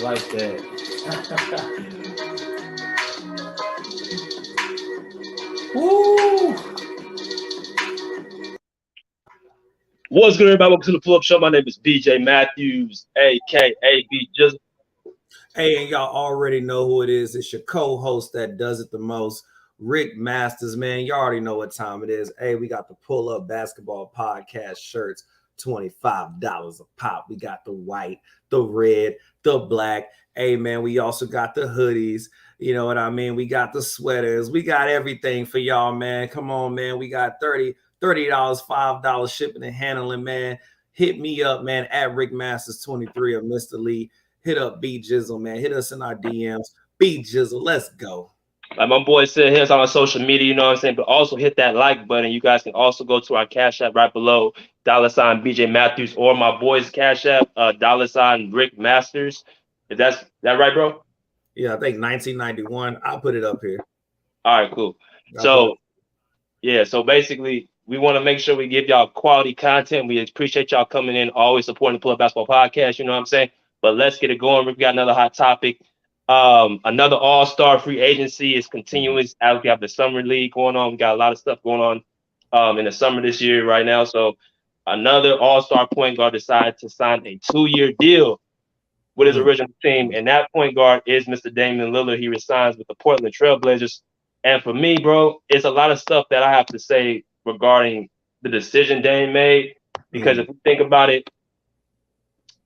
like that. Woo! What's good, everybody? Welcome to the Pull Up Show. My name is BJ Matthews, aka B Just. Hey, and y'all already know who it is. It's your co-host that does it the most, Rick Masters, man. You already know what time it is. Hey, we got the Pull Up Basketball Podcast shirts, $25 a pop. We got the white, the red, the black. Hey, man, we also got the hoodies. You know what I mean? We got the sweaters. We got everything for y'all, man. Come on, man. We got $30, $5 shipping and handling, man. Hit me up, man, at Rick Masters 23 or Mr. Lee. Hit up B Jizzle, man. Hit us in our DMs. B Jizzle, let's go. Like my boy said, hit us on our social media, you know what I'm saying? But also hit that like button. You guys can also go to our Cash App right below, $ BJ Matthews, or my boy's Cash App, $ Rick Masters. Is that right, bro? Yeah, I think 1991. I'll put it up here. All right, cool. So basically, we want to make sure we give y'all quality content. We appreciate y'all coming in, always supporting the Pull Up Basketball Podcast, you know what I'm saying? But let's get it going. We've got another hot topic. Another all-star free agency is continuing as we have the summer league going on. We got a lot of stuff going on in the summer this year right now. So another all-star point guard decided to sign a 2-year deal with his original team, and that point guard is Mr. Damian Lillard. He resigns with the Portland Trail Blazers. And for me, bro, it's a lot of stuff that I have to say regarding the decision Dame made. Because if you think about it,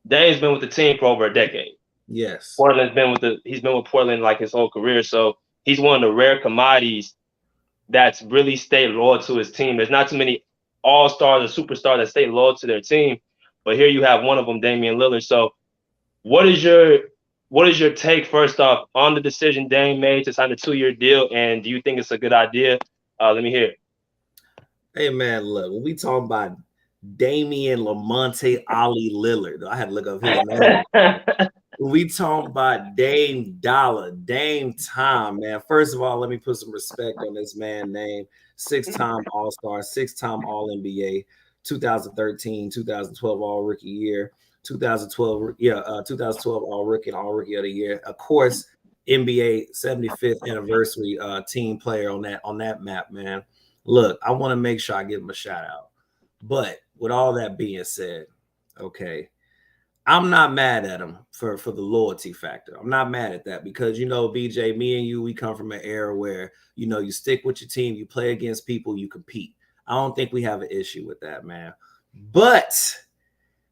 Dame's been with the team for over a decade. Yes. He's been with Portland like his whole career. So he's one of the rare commodities that's really stayed loyal to his team. There's not too many all-stars or superstars that stay loyal to their team. But here you have one of them, Damian Lillard. So what is your take first off on the decision Dame made to sign a 2-year deal? And do you think it's a good idea? Let me hear it. Hey man, look, when we talk about Damian Lamonte Ali Lillard, I had to look up his name. When we talk about Dame Dollar, Dame Time, man. First of all, let me put some respect on this man's name. 6-time All-Star, 6-time All-NBA, 2013, 2012 All-Rookie year. 2012 All-Rookie and All-Rookie of the Year. Of course, NBA 75th anniversary team player on that map, man. Look, I want to make sure I give him a shout out. But with all that being said, okay, I'm not mad at him for the loyalty factor. I'm not mad at that because, you know, BJ, me and you, we come from an era where, you know, you stick with your team, you play against people, you compete. I don't think we have an issue with that, man. But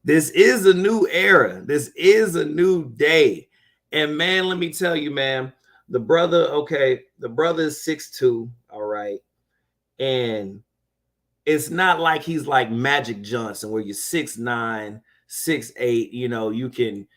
this is a new era. This is a new day. And man, let me tell you, man, the brother is 6'2", all right. And it's not like he's like Magic Johnson where you're 6'9", 6'8", you know, you can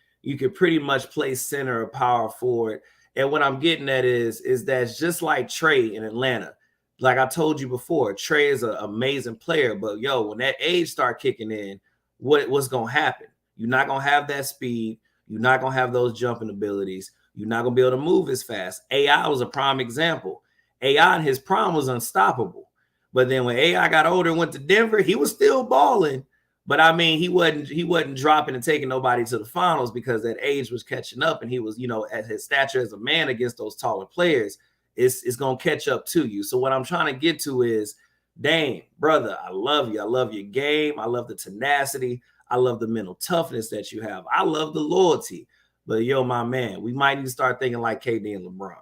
pretty much play center or power forward. And what I'm getting at is that it's just like Trey in Atlanta. Like I told you before, Trey is an amazing player, but yo, when that age start kicking in, what's going to happen? You're not going to have that speed. You're not going to have those jumping abilities. You're not going to be able to move as fast. AI was a prime example. AI in his prime was unstoppable. But then when AI got older and went to Denver, he was still balling. But I mean, he wasn't dropping and taking nobody to the finals because that age was catching up. And he was, you know, at his stature as a man against those taller players, it's going to catch up to you. So what I'm trying to get to is, Dame, brother, I love you. I love your game. I love the tenacity. I love the mental toughness that you have. I love the loyalty. But yo, my man, we might need to start thinking like KD and LeBron.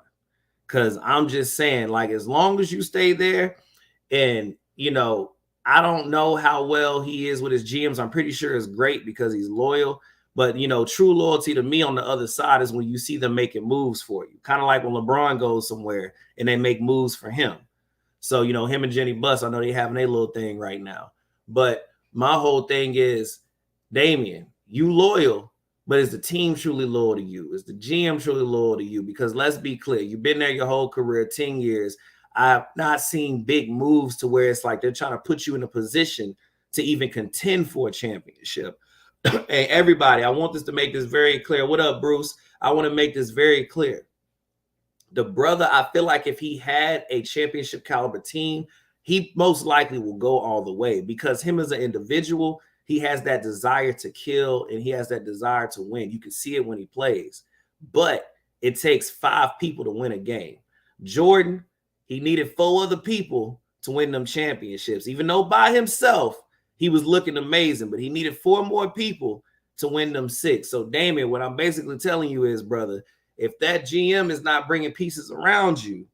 Because I'm just saying, like, as long as you stay there, and, you know, I don't know how well he is with his GMs. I'm pretty sure it's great because he's loyal. But, you know, true loyalty to me on the other side is when you see them making moves for you. Kind of like when LeBron goes somewhere and they make moves for him. So, you know, him and Jenny Buss, I know they having a little thing right now. But my whole thing is, Damian, you loyal, but is the team truly loyal to you? Is the GM truly loyal to you? Because let's be clear, you've been there your whole career, 10 years. I've not seen big moves to where it's like they're trying to put you in a position to even contend for a championship. Hey, everybody, I want this to make this very clear. What up, Bruce? I want to make this very clear. The brother, I feel like if he had a championship caliber team, he most likely will go all the way because him as an individual, he has that desire to kill and he has that desire to win. You can see it when he plays. but it takes 5 people to win a game. Jordan, he needed 4 other people to win them championships. Even though by himself, he was looking amazing, but he needed 4 more people to win them 6. So, Damian, what I'm basically telling you is, brother, if that GM is not bringing pieces around you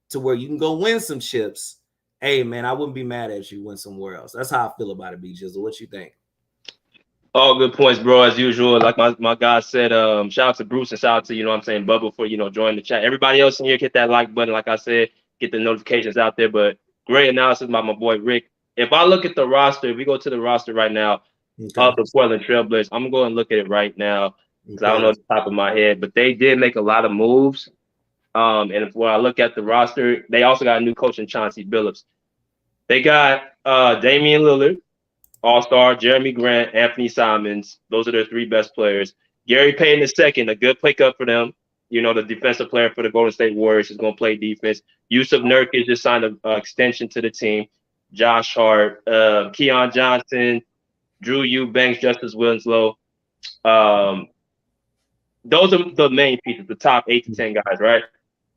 to where you can go win some chips, hey, man, I wouldn't be mad at you win somewhere else. That's how I feel about it, B. Jizzle. What you think? All good points, bro, as usual. Like my guy said, shout out to Bruce and shout out to, Bubba for, joining the chat. Everybody else in here, hit that like button. Like I said, get the notifications out there. But great analysis by my boy Rick. If I look at the roster, if we go to the roster right now of the Portland Trailblazers, I'm going to go and look at it right now because I don't know the top of my head. But they did make a lot of moves. And when I look at the roster, they also got a new coach in Chauncey Billups. They got Damian Lillard, All-Star, Jeremy Grant, Anthony Simons. Those are their 3 best players. Gary Payton II, a good pickup for them. The defensive player for the Golden State Warriors is going to play defense. Yusuf Nurkic just signed an extension to the team. Josh Hart, Keon Johnson, Drew Eubanks, Justice Winslow. Those are the main pieces, the top 8 to 10 guys, right?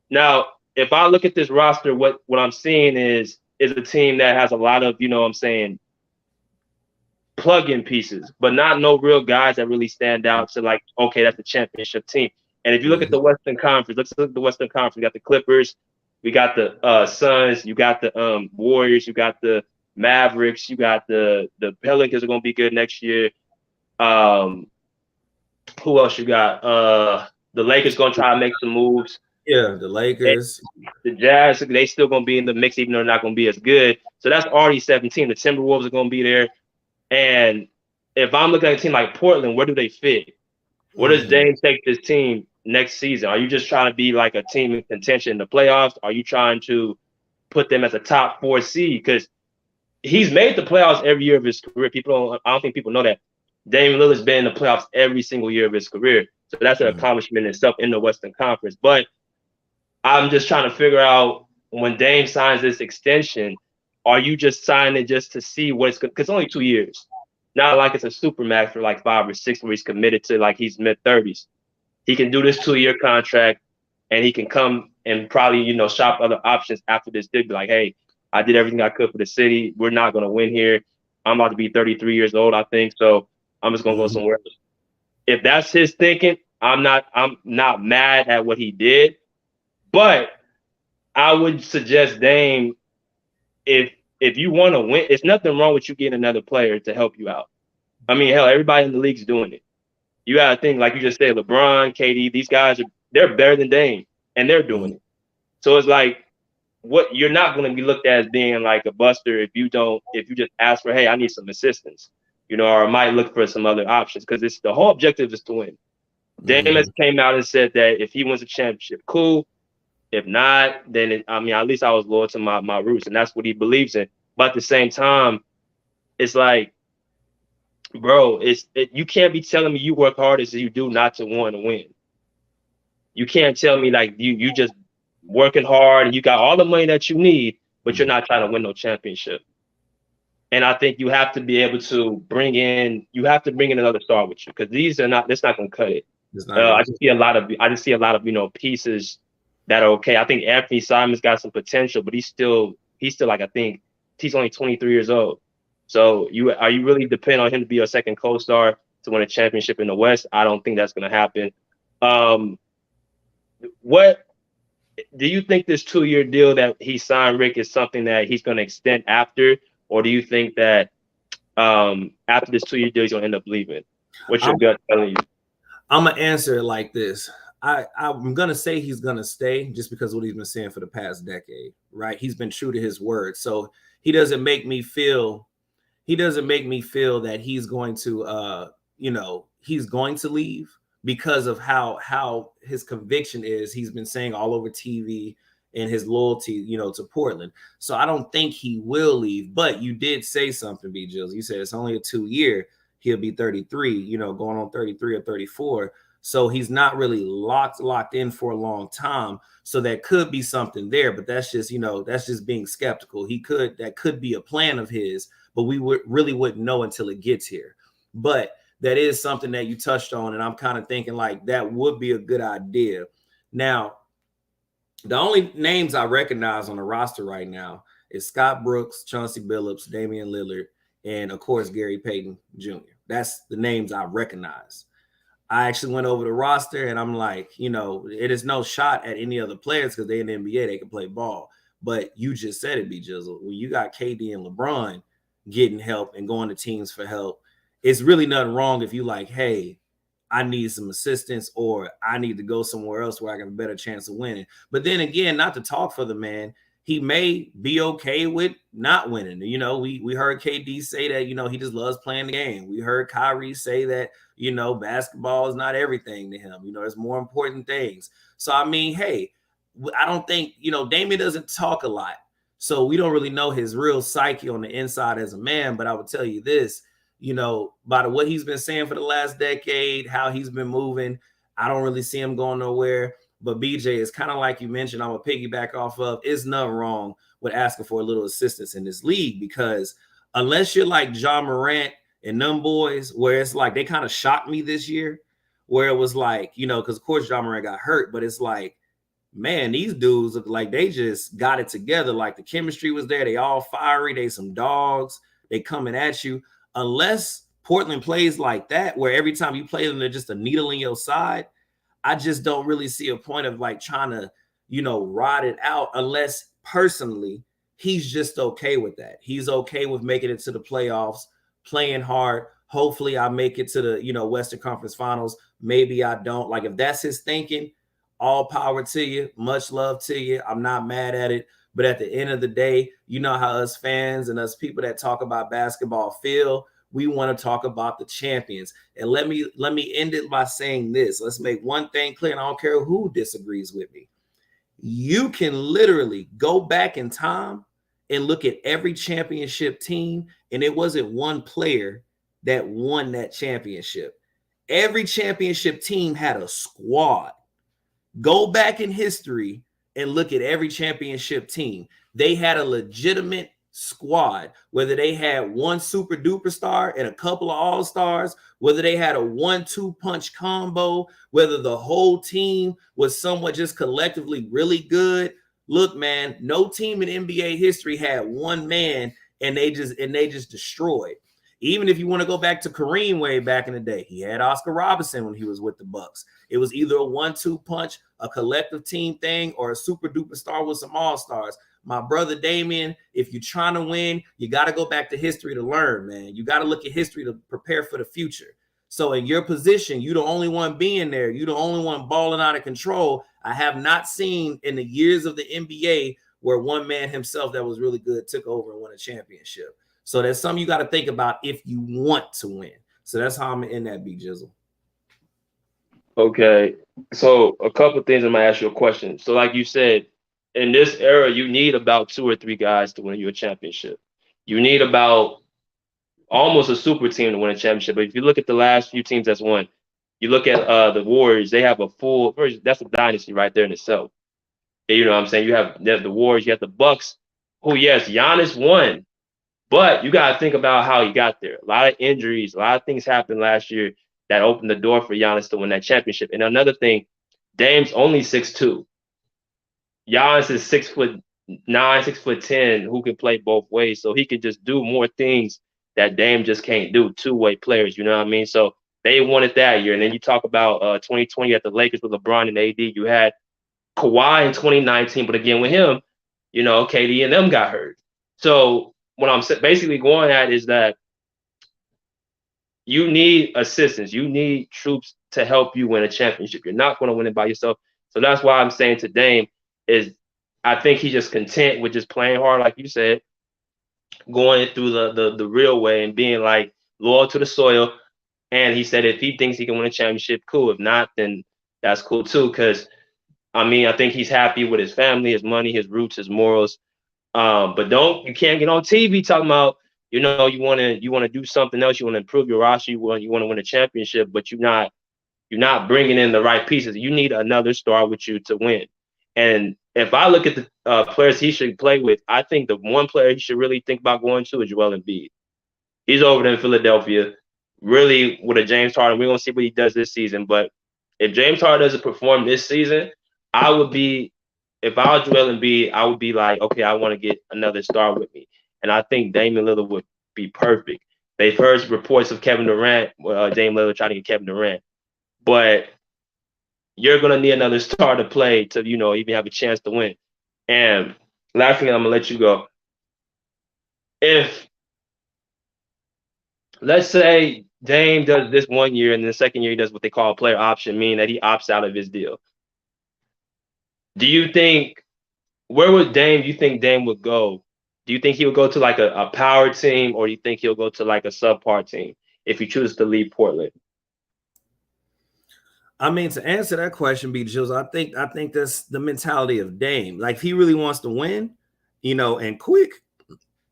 Now, if I look at this roster, what I'm seeing is a team that has a lot of, plug-in pieces, but not no real guys that really stand out to like, okay, that's a championship team. And if you look at the Western Conference, let's look at the Western Conference. We got the Clippers, we got the Suns, you got the Warriors, you got the Mavericks, you got the Pelicans are going to be good next year. Who else you got? The Lakers going to try to make some moves. Yeah, the Lakers. The Jazz, they still going to be in the mix, even though they're not going to be as good. So that's already 17. The Timberwolves are going to be there. And if I'm looking at a team like Portland, where do they fit? Where does Dame take this team next season? Are you just trying to be like a team in contention in the playoffs? Are you trying to put them as a top 4 seed? Because he's made the playoffs every year of his career. I don't think people know that. Damian Lillard's been in the playoffs every single year of his career. So that's an accomplishment in itself in the Western Conference. But I'm just trying to figure out when Dame signs this extension, are you just signing just to see what it's – because it's only 2 years. Not like it's a supermax for like 5 or 6 where he's committed to like he's mid-30s. He can do this 2-year contract and he can come and probably, shop other options after this deal. Be like, hey, I did everything I could for the city. We're not going to win here. I'm about to be 33 years old, I think. So I'm just going to go somewhere else. If that's his thinking, I'm not mad at what he did. But I would suggest Dame, if you want to win, it's nothing wrong with you getting another player to help you out. I mean, hell, everybody in the league's doing it. You got to think, like you just said, LeBron, KD, these guys, they're better than Dame, and they're doing it. So it's like, what you're not going to be looked at as being like a buster if you just ask for, hey, I need some assistance, or I might look for some other options because it's the whole objective is to win. Dame has came out and said that if he wins a championship, cool. If not, then at least I was loyal to my roots, and that's what he believes in. But at the same time, it's like, bro, you can't be telling me you work hard as you do not to want to win. You can't tell me like you just working hard and you got all the money that you need, but you're not trying to win no championship. And I think you have to be able to bring in another star with you because that's not going to cut it. I just see a lot of pieces that are okay. I think Anthony Simons got some potential, but he's still like, I think he's only 23 years old. So are you really depending on him to be your second co-star to win a championship in the West? I don't think that's going to happen. What do you think this 2-year deal that he signed, Rick, is something that he's going to extend after? Or do you think that after this 2-year deal, he's going to end up leaving? What's your gut telling you? I'm going to answer it like this. I'm going to say he's going to stay just because of what he's been saying for the past decade, right? He's been true to his word. So he doesn't make me feel that he's going to, he's going to leave because of how his conviction is. He's been saying all over TV and his loyalty, to Portland. So I don't think he will leave, but you did say something, B. Jills. You said it's only a 2-year. He'll be 33, going on 33 or 34. So he's not really locked in for a long time. So that could be something there, but that's just, that's just being skeptical. That could be a plan of his, but we really wouldn't know until it gets here. But that is something that you touched on, and I'm kind of thinking like that would be a good idea. Now, the only names I recognize on the roster right now is Scott Brooks, Chauncey Billups, Damian Lillard, and of course Gary Payton Jr. That's the names I recognize. I actually went over the roster and I'm like, you know, it is no shot at any other players because they're in the NBA, they can play ball. But you just said it, B Jizzle. When you got KD and LeBron getting help and going to teams for help, it's really nothing wrong if you like, hey, I need some assistance or I need to go somewhere else where I have a better chance of winning. But then again, not to talk for the man, he may be okay with not winning. You know, we heard KD say that, you know, he just loves playing the game. We heard Kyrie say that, you know, basketball is not everything to him. You know, there's more important things. So, I mean, hey, I don't think, you know, Damian doesn't talk a lot. So we don't really know his real psyche on the inside as a man. But I would tell you this, you know, by what he's been saying for the last decade, how he's been moving, I don't really see him going nowhere. But BJ, is kind of like you mentioned, I'm a piggyback off of, it's nothing wrong with asking for a little assistance in this league, because unless you're like John Morant and them boys, where it's like they kind of shocked me this year, where it was like, you know, because of course John Morant got hurt, but it's like, man, these dudes look like they just got it together. Like the chemistry was there. They all fiery. They some dogs. They coming at you. Unless Portland plays like that, where every time you play them, they're just a needle in your side, I just don't really see a point of like trying to, you know, ride it out, unless personally he's just okay with that. He's okay with making it to the playoffs, playing hard. Hopefully I make it to the, you know, Western Conference Finals. Maybe I don't. Like if that's his thinking, all power to you. Much love to you. I'm not mad at it. But at the end of the day, you know how us fans and us people that talk about basketball feel. We want to talk about the champions. And let me end it by saying this. Let's make one thing clear, and I don't care who disagrees with me. You can literally go back in time and look at every championship team, and it wasn't one player that won that championship. Every championship team had a squad. Go back in history and look at every championship team. They had a legitimate squad, whether they had one super duper star and a couple of all-stars, whether they had a 1-2 punch combo, whether the whole team was somewhat just collectively really good. Look, man, no team in NBA history had one man and they just destroyed. Even if you want to go back to Kareem way back in the day, he had Oscar Robertson when he was with the Bucks. It was either a 1-2 punch, a collective team thing, or a super duper star with some all-stars. My brother Damian, if you're trying to win, you got to go back to history to learn, man. You got to look at history to prepare for the future. So in your position, you're the only one being there. You're the only one balling out of control. I have not seen in the years of the NBA where one man himself that was really good took over and won a championship. So that's something you got to think about if you want to win. So that's how I'm going to end that, B Jizzle. Okay. So a couple of things I'm going to ask you a question. So like you said, in this era, you need about 2 or 3 guys to win you a championship. You need about almost a super team to win a championship. But if you look at the last few teams that's won, you look at the Warriors, they have a full, that's a dynasty right there in itself. You know what I'm saying? You have the Warriors, you have the Bucks, who, yes, Giannis won, but you got to think about how he got there. A lot of injuries, a lot of things happened last year that opened the door for Giannis to win that championship. And another thing, Dame's only 6'2". Giannis is 6'9", 6'10", who can play both ways. So he can just do more things that Dame just can't do, two-way players, you know what I mean? So they won it that year. And then you talk about 2020 at the Lakers with LeBron and AD. You had Kawhi in 2019, but again, with him, you know, KD and them got hurt. So what I'm basically going at is that you need assistance. You need troops to help you win a championship. You're not going to win it by yourself. So that's why I'm saying to Dame is I think he's just content with just playing hard, like you said, going through the real way and being like loyal to the soil. And he said if he thinks he can win a championship, cool. If not, then that's cool too. Because I mean, I think he's happy with his family, his money, his roots, his morals. But you can't get on TV talking about, you know, you want to do something else. You want to improve your roster. You want to win a championship, but you're not bringing in the right pieces. You need another star with you to win. And if I look at the players he should play with, I think the one player he should really think about going to is Joel Embiid. He's over there in Philadelphia. really with a James Harden. We're gonna see what he does this season. But if James Harden doesn't perform this season, I would be, if I was Joel Embiid, I would be like, okay, I want to get another star with me, and I think Damian Lillard would be perfect. They've heard reports of Kevin Durant, Damian Lillard trying to get Kevin Durant, but you're gonna need another star to play to even have a chance to win. And last thing, I'm gonna let you go. If let's say Dame does this 1 year, and the second year he does what they call a player option, meaning that he opts out of his deal. Do you think where would Dame? Do you think Dame would go? Do you think he would go to like a power team, or do you think he'll go to like a subpar team if he chooses to leave Portland? I mean, to answer that question, B. Jules, I think that's the mentality of Dame. Like, if he really wants to win, and quick,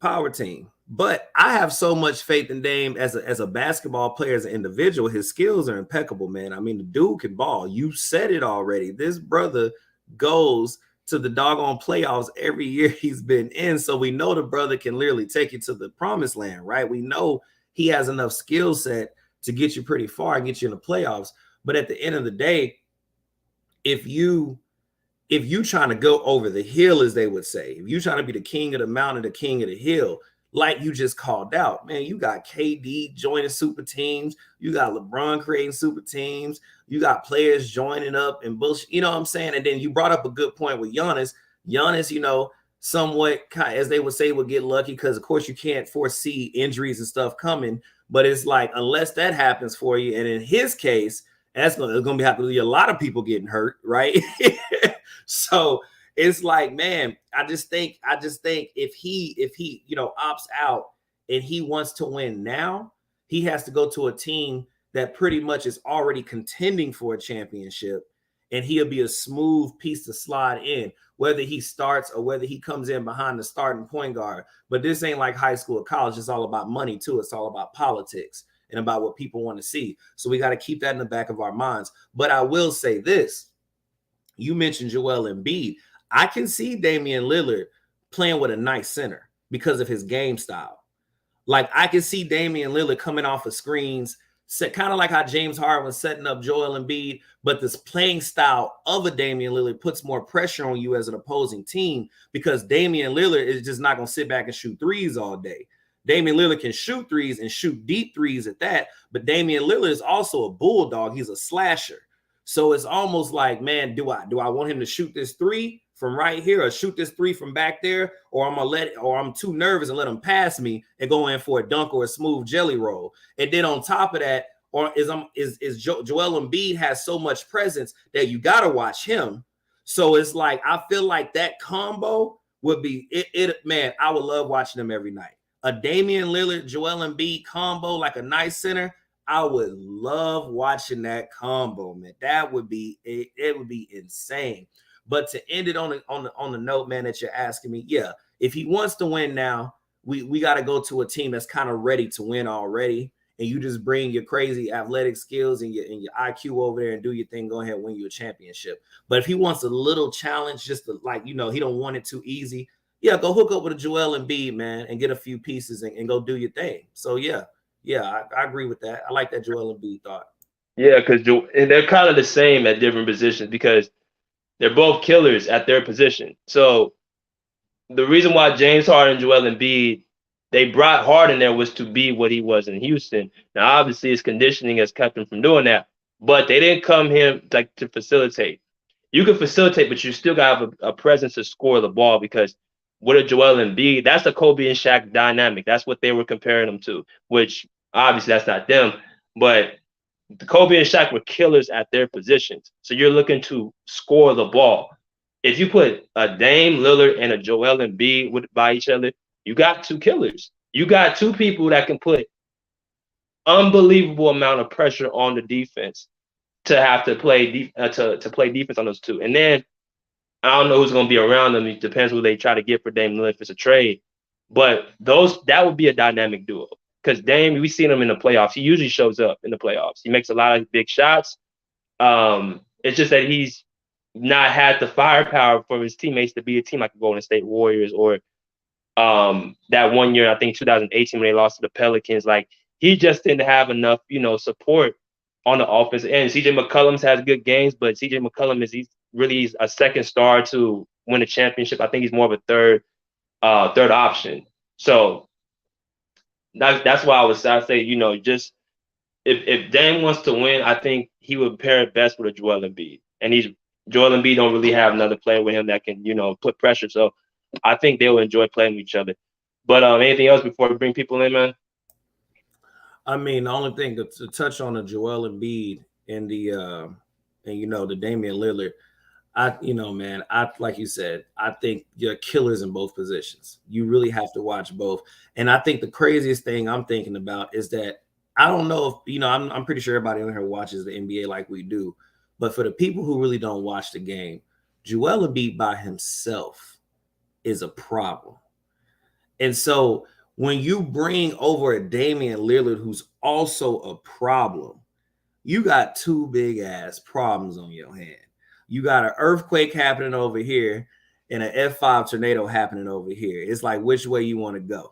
power team. But I have so much faith in Dame as a basketball player, as an individual. His skills are impeccable, man. I mean, the dude can ball. You said it already. This brother goes to the doggone playoffs every year he's been in. So we know the brother can literally take you to the promised land, right? We know he has enough skill set to get you pretty far and get you in the playoffs. But at the end of the day, if you trying to go over the hill, as they would say, if you trying to be the king of the mountain, the king of the hill, like you just called out, man, you got KD joining super teams, you got LeBron creating super teams, you got players joining up and bullshit, you know what I'm saying? And then you brought up a good point with Giannis. Giannis, somewhat, as they would say, would get lucky because, of course, you can't foresee injuries and stuff coming. But it's like, unless that happens for you, and in his case, that's going to have to be a lot of people getting hurt, right? So it's like, man, I just think if he opts out and he wants to win now, he has to go to a team that pretty much is already contending for a championship, and he'll be a smooth piece to slide in, whether he starts or whether he comes in behind the starting point guard. But this ain't like high school or college. It's all about money too. It's all about politics and about what people want to see. So we got to keep that in the back of our minds. But I will say this. You mentioned Joel Embiid. I can see Damian Lillard playing with a nice center because of his game style. Like, I can see Damian Lillard coming off of screens, kind of like how James Harden was setting up Joel Embiid, but this playing style of a Damian Lillard puts more pressure on you as an opposing team, because Damian Lillard is just not going to sit back and shoot threes all day. Damian Lillard can shoot threes and shoot deep threes at that, but Damian Lillard is also a bulldog. He's a slasher. So it's almost like, man, do I want him to shoot this three from right here or shoot this three from back there, or I'm too nervous and let him pass me and go in for a dunk or a smooth jelly roll. And then on top of that, or Joel Embiid has so much presence that you got to watch him. So it's like, I feel like that combo would be it. Man, I would love watching them every night. A Damian Lillard, Joel Embiid combo, like a nice center. I would love watching that combo, man. That would be it would be insane. But to end it on the note, man, that you're asking me, yeah, if he wants to win now, we got to go to a team that's kind of ready to win already, and you just bring your crazy athletic skills and your IQ over there and do your thing. Go ahead and win you a championship. But if he wants a little challenge, just to, like, he don't want it too easy, yeah, go hook up with a Joel Embiid, man, and get a few pieces and go do your thing. So yeah, I agree with that. I like that Joel Embiid thought. Yeah, because they're kind of the same at different positions because they're both killers at their position. So the reason why James Harden and Joel Embiid, they brought Harden there was to be what he was in Houston. Now, obviously, his conditioning has kept him from doing that, but they didn't come here like to facilitate. You can facilitate, but you still got to have a presence to score the ball, because with a Joel Embiid, that's the Kobe and Shaq dynamic. That's what they were comparing them to, which obviously that's not them, but the Kobe and Shaq were killers at their positions. So you're looking to score the ball. If you put a Dame Lillard and a Joel Embiid by each other, you got two killers. You got two people that can put unbelievable amount of pressure on the defense to have to play to play defense on those two. And then I don't know who's going to be around them. It depends who they try to get for Dame Lillard if it's a trade. But that would be a dynamic duo. Because Dame, we've seen him in the playoffs. He usually shows up in the playoffs. He makes a lot of big shots. It's just that he's not had the firepower for his teammates to be a team like the Golden State Warriors, or that 1 year, I think 2018, when they lost to the Pelicans. Like, He just didn't have enough, support on the offensive end. CJ McCollum has good games, but CJ McCollum he's really a second star to win a championship. I think he's more of a third option. So that's why I say, just if Dame wants to win, I think he would pair it best with a Joel Embiid. And Joel Embiid don't really have another player with him that can, put pressure. So I think they'll enjoy playing with each other. But anything else before we bring people in, man? I mean, the only thing to touch on the Joel Embiid and the Damian Lillard, man, like you said, I think you're killers in both positions. You really have to watch both. And I think the craziest thing I'm thinking about is that I don't know if, I'm pretty sure everybody in here watches the NBA like we do. But for the people who really don't watch the game, Joel Embiid by himself is a problem. And so when you bring over a Damian Lillard, who's also a problem, you got two big ass problems on your hand. You got an earthquake happening over here and an F5 tornado happening over here. It's like which way you want to go.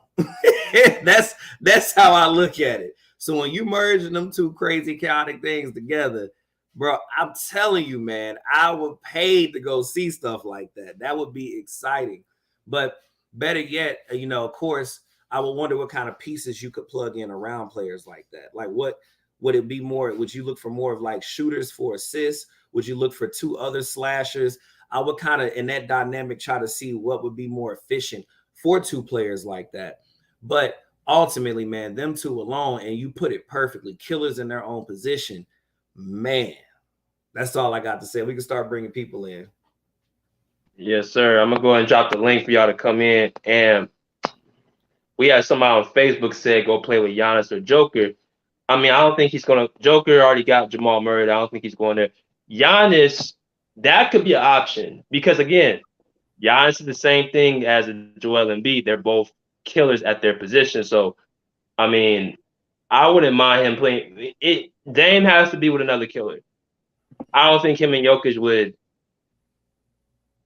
That's how I look at it. So when you merge them two crazy chaotic things together, bro, I'm telling you, man, I would pay to go see stuff like that. That would be exciting. But better yet, of course, I would wonder what kind of pieces you could plug in around players like that. Like what would it be more? Would you look for more of like shooters for assists? Would you look for two other slashers? I would kind of, in that dynamic, try to see what would be more efficient for two players like that. But ultimately, man, them two alone, and you put it perfectly, killers in their own position, man, that's all I got to say. We can start bringing people in. Yes, sir. I'm going to go ahead and drop the link for y'all to come in. And we had somebody on Facebook said go play with Giannis or Joker. I mean, I don't think he's going to. Joker already got Jamal Murray. I don't think he's going there. Giannis, that could be an option because, again, Giannis is the same thing as Joel Embiid. They're both killers at their position. So, I mean, I wouldn't mind him playing. Dame has to be with another killer. I don't think him and Jokic would.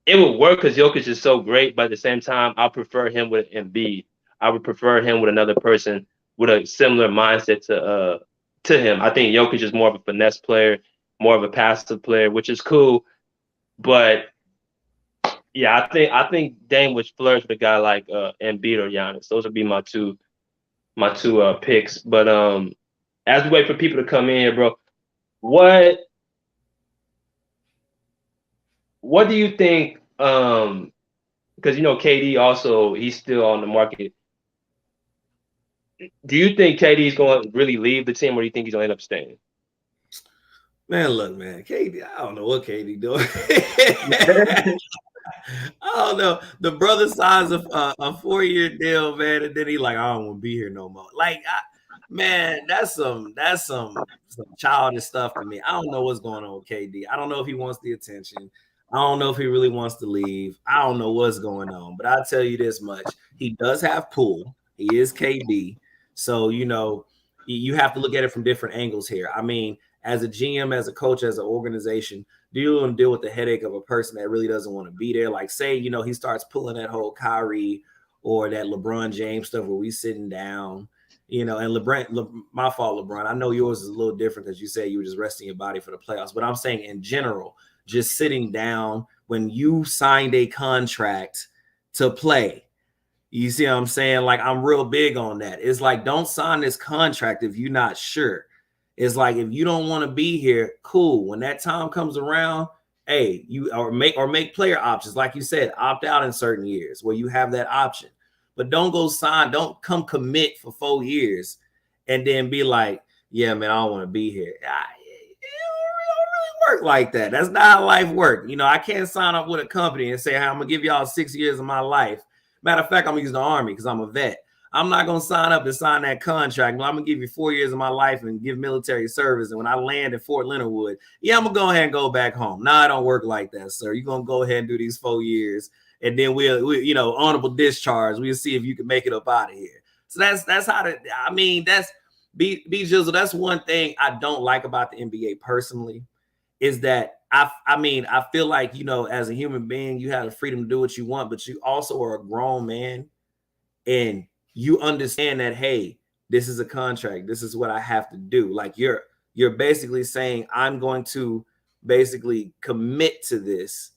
It would work because Jokic is so great, but at the same time, I prefer him with Embiid. I would prefer him with another person with a similar mindset to him. I think Jokic is more of a finesse player, more of a passive player, which is cool. But yeah, I think Dame would flourish with a guy like Embiid or Giannis. Those would be my two picks. But as we wait for people to come in here, bro, what do you think? Because KD also he's still on the market. Do you think KD is going to really leave the team, or do you think he's going to end up staying? Man, look, man, KD, I don't know what KD doing. I don't know. The brother signs a 4-year deal, man, and then he like, I don't want to be here no more. Like, man, that's some childish stuff to me. I don't know what's going on with KD. I don't know if he wants the attention. I don't know if he really wants to leave. I don't know what's going on, but I'll tell you this much: he does have pull. He is KD, so you have to look at it from different angles here. I mean, as a GM, as a coach, as an organization, do you want to deal with the headache of a person that really doesn't want to be there? Like, say, he starts pulling that whole Kyrie or that LeBron James stuff where we sitting down, and my fault, LeBron. I know yours is a little different because you say you were just resting your body for the playoffs, but I'm saying in general, just sitting down when you signed a contract to play. You see what I'm saying? Like, I'm real big on that. It's like, don't sign this contract if you're not sure. It's like, if you don't want to be here, cool. When that time comes around, hey, you make player options. Like you said, opt out in certain years where you have that option. But don't go sign, don't come commit for 4 years and then be like, yeah, man, I don't want to be here. It don't really work like that. That's not how life works. I can't sign up with a company and say, hey, I'm going to give y'all 6 years of my life. Matter of fact, I'm going to use the Army because I'm a vet. I'm not going to sign up and sign that contract. I'm going to give you 4 years of my life and give military service. And when I land in Fort Leonard Wood, yeah, I'm going to go ahead and go back home. No, it don't work like that, sir. You're going to go ahead and do these 4 years. And then we'll honorable discharge. We'll see if you can make it up out of here. So that's how that's Jizzle. That's one thing I don't like about the NBA personally is that I feel like, as a human being, you have the freedom to do what you want, but you also are a grown man and you understand that, hey, This is a contract. This is what I have to do. Like you're basically saying I'm going to basically commit to this,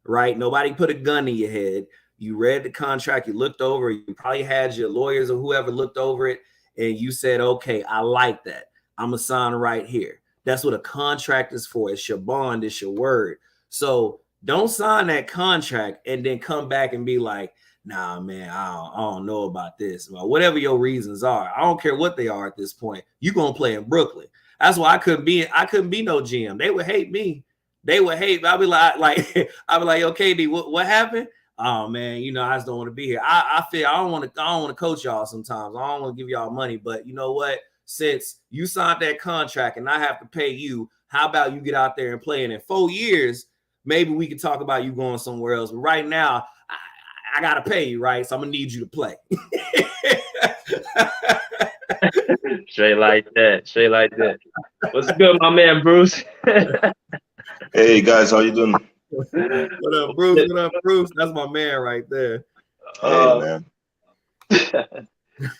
right? Nobody put a gun in your head. You read the contract, you looked over, you probably had your lawyers or whoever looked over it, and you said, okay, I like that. I'm gonna sign right here. That's what a contract is for. It's your bond, it's your word. So don't sign that contract and then come back and be like, nah, man, I don't know about this. Well, whatever your reasons are, I don't care what they are at this point. You're gonna play in Brooklyn. That's why I couldn't be no GM. They would hate me. They would hate me. I'll be like I'll be like, okay, D, what happened? Oh man, I just don't want to be here. I feel I don't want to coach y'all sometimes. I don't want to give y'all money, but you know what? Since you signed that contract and I have to pay you, how about you get out there and play? And in 4 years, maybe we can talk about you going somewhere else. But right now, I gotta pay you, right? So I'm gonna need you to play. Straight like that. What's good, my man Bruce? Hey guys, how you doing? What up, Bruce? What up, Bruce? That's my man right there. Hey man.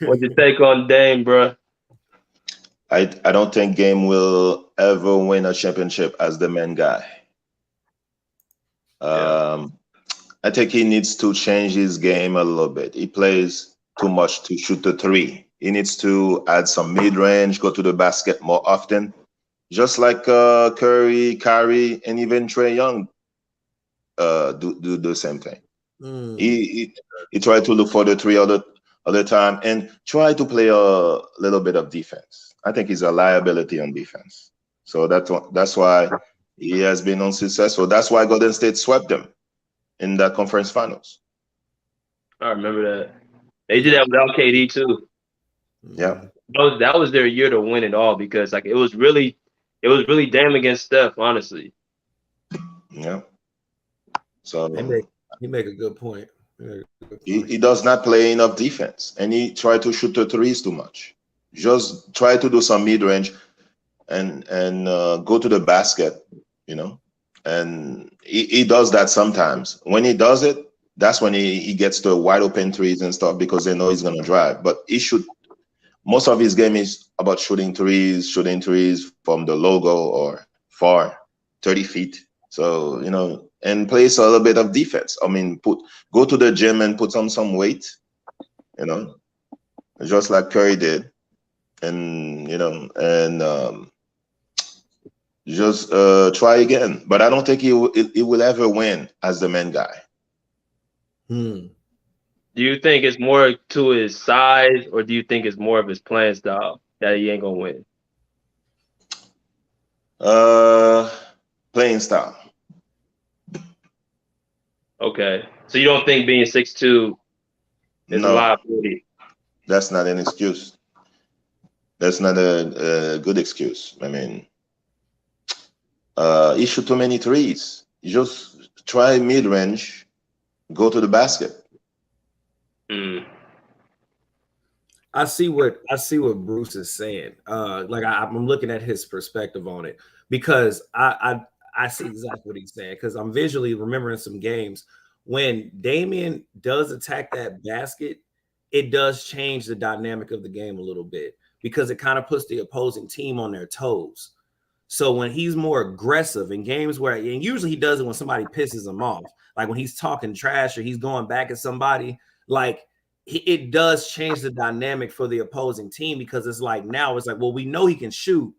What's your take on Dame, bro? I don't think Game will ever win a championship as the main guy. I think he needs to change his game a little bit. He plays too much to shoot the three. He needs to add some mid-range, go to the basket more often, just like Curry, Kyrie, and even Trae Young do the same thing. He tried to look for the three all the time and try to play a little bit of defense. I think he's a liability on defense. So that's why he has been unsuccessful. That's why Golden State swept them in that conference finals. I remember that. They did that without KD too. Yeah. That was their year to win it all because like it was really Dame against Steph, honestly. Yeah. So he make a good point. He does not play enough defense, and he try to shoot the threes too much. Just try to do some mid range, and go to the basket, And he does that sometimes. When he does it, that's when he gets to wide open threes and stuff because they know he's gonna drive. But most of his game is about shooting threes from the logo or far, 30 feet. So, and plays a little bit of defense. I mean, go to the gym and put on some weight, just like Curry did. And, just try again. But I don't think he will ever win as the main guy. Do you think it's more to his size, or do you think it's more of his playing style that he ain't gonna win? Playing style. Okay, so you don't think being 6'2" is a liability? That's not an excuse. That's not a good excuse. I mean, he shoot too many threes. You just try mid-range, go to the basket. I see what Bruce is saying. I'm looking at his perspective on it because I see exactly what he's saying because I'm visually remembering some games when Damian does attack that basket, it does change the dynamic of the game a little bit because it kind of puts the opposing team on their toes. So when he's more aggressive in games and usually he does it when somebody pisses him off, like when he's talking trash or he's going back at somebody, like it does change the dynamic for the opposing team because it's like, well, we know he can shoot,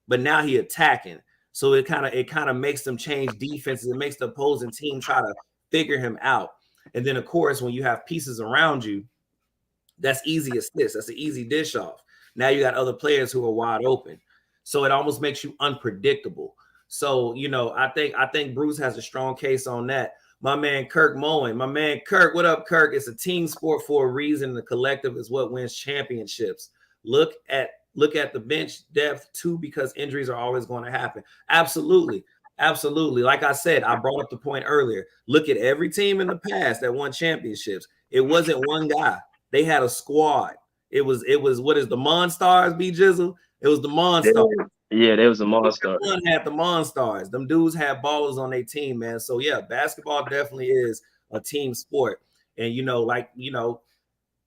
but now he attacking. So it kind of makes them change defenses. It makes the opposing team try to figure him out. And then of course, when you have pieces around you, that's easy assist. That's an easy dish off. Now you got other players who are wide open. So it almost makes you unpredictable. So, I think Bruce has a strong case on that. My man Kirk Moen, what up, Kirk? It's a team sport for a reason. The collective is what wins championships. Look at the bench depth too, because injuries are always going to happen. Absolutely. Like I said, I brought up the point earlier. Look at every team in the past that won championships. It wasn't one guy. They had a squad. It was what is the Monstars, B Jizzle? It was the Monstars. Yeah, there was a Monstars. One had the Monstars. Them dudes had ballers on their team, man. So yeah, basketball definitely is a team sport. And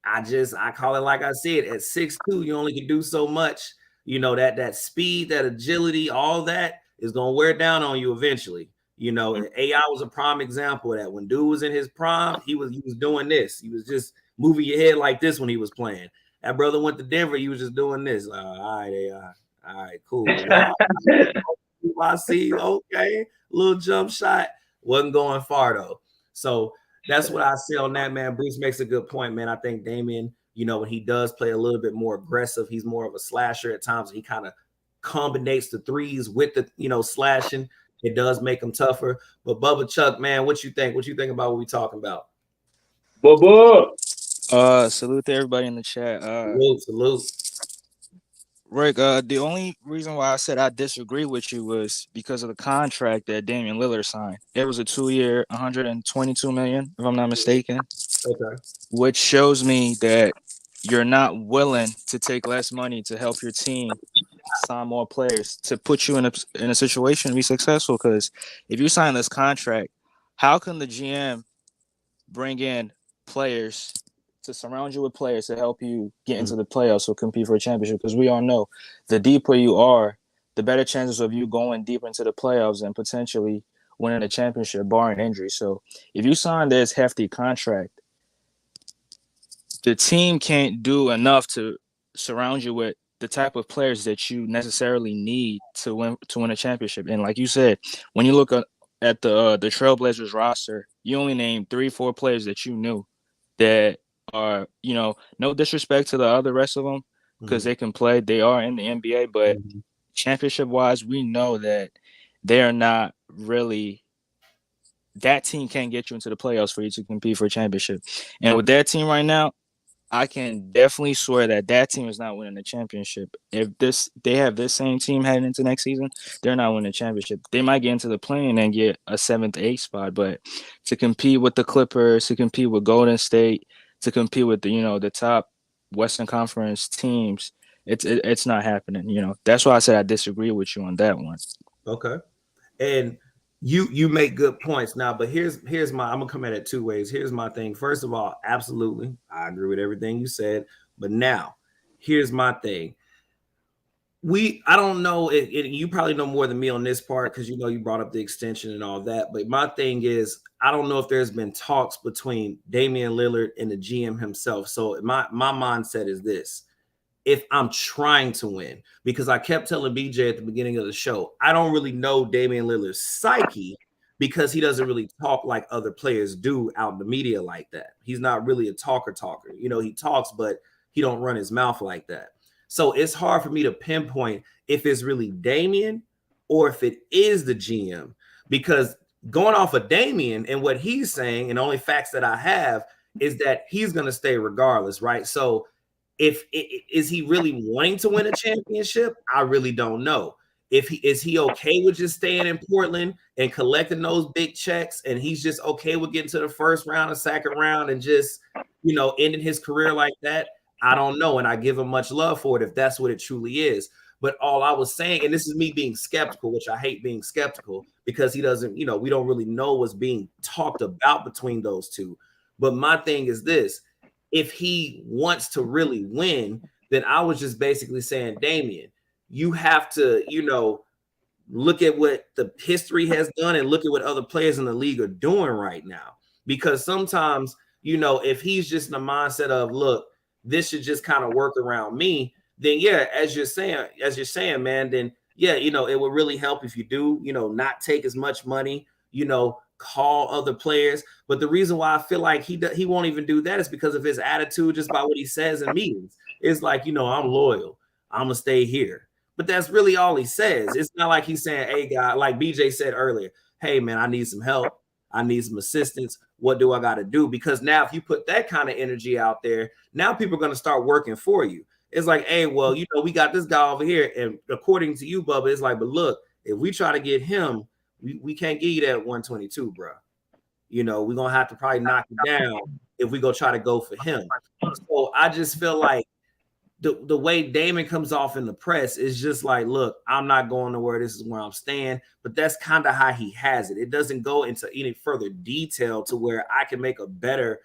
I call it like I said, at 6'2", you only can do so much. That speed, that agility, all that is gonna wear down on you eventually. AI was a prime example of that. When dude was in his prime, he was doing this. He was just moving your head like this when he was playing. That brother went to Denver, he was just doing this. All right, AI. All right, cool. I see. Okay, little jump shot. Wasn't going far though. So that's what I see on that, man. Bruce makes a good point, man. I think Damian, when he does play a little bit more aggressive, he's more of a slasher at times. He kind of combinates the threes with the, slashing. It does make him tougher. But Bubba Chuck, man, what you think? What you think about what we talking about? Bubba. Salute to everybody in the chat. Salute. Rick, the only reason why I said I disagree with you was because of the contract that Damian Lillard signed. It was a 2-year, $122 million, if I'm not mistaken. Okay. Which shows me that you're not willing to take less money to help your team sign more players to put you in a situation to be successful. Because if you sign this contract, how can the GM bring in players to surround you with players to help you get into the playoffs or compete for a championship? Because we all know the deeper you are, the better chances of you going deeper into the playoffs and potentially winning a championship, barring injury. So if you sign this hefty contract, the team can't do enough to surround you with the type of players that you necessarily need to win a championship. And like you said, when you look at the Trailblazers roster, you only named 3-4 players that you knew that are, no disrespect to the other rest of them because they can play. They are in the NBA, but championship-wise, we know that they are not really – that team can't get you into the playoffs for you to compete for a championship. And with that team right now, I can definitely swear that team is not winning the championship. If they have this same team heading into next season, they're not winning the championship. They might get into the play-in and get a 7th, 8th spot, but to compete with the Clippers, to compete with Golden State, to compete with the top Western Conference teams, it's not happening. That's why I said I disagree with you on that one. Okay, and you make good points now, but here's I'm gonna come at it 2 ways. Here's my thing. First of all, absolutely, I agree with everything you said. But now, here's my thing. I don't know, you probably know more than me on this part because you brought up the extension and all that. But my thing is, I don't know if there's been talks between Damian Lillard and the GM himself. So my mindset is this. If I'm trying to win, because I kept telling BJ at the beginning of the show, I don't really know Damian Lillard's psyche because he doesn't really talk like other players do out in the media like that. He's not really a talker. He talks, but he don't run his mouth like that. So it's hard for me to pinpoint if it's really Damian or if it is the GM, because going off of Damian and what he's saying, and the only facts that I have is that he's going to stay regardless, right? So is he really wanting to win a championship? I really don't know. Is he okay with just staying in Portland and collecting those big checks, and he's just okay with getting to the first round, a second round, and just ending his career like that? I don't know, and I give him much love for it if that's what it truly is. But all I was saying, and this is me being skeptical, which I hate being skeptical because he doesn't, we don't really know what's being talked about between those two. But my thing is this. If he wants to really win, then I was just basically saying, Damian, you have to, look at what the history has done and look at what other players in the league are doing right now. Because sometimes, if he's just in the mindset of, look, this should just kind of work around me, then yeah, as you're saying, man, then yeah, it would really help if you do, not take as much money, call other players. But the reason why I feel like he won't even do that is because of his attitude, just by what he says in meetings. It's like, I'm loyal, I'm gonna stay here. But that's really all he says. It's not like he's saying, hey, guy, like BJ said earlier, hey, man, I need some help. I need some assistance. What do I got to do? Because now if you put that kind of energy out there, now people are going to start working for you. It's like, hey, well, we got this guy over here. And according to you, Bubba, it's like, but look, if we try to get him, we can't give you that 122, bro. We're going to have to probably knock it down if we go try to go for him. So I just feel like the way Damon comes off in the press is just like, look, I'm not going nowhere. This is where I'm staying. But that's kind of how he has it. It doesn't go into any further detail to where I can make a better,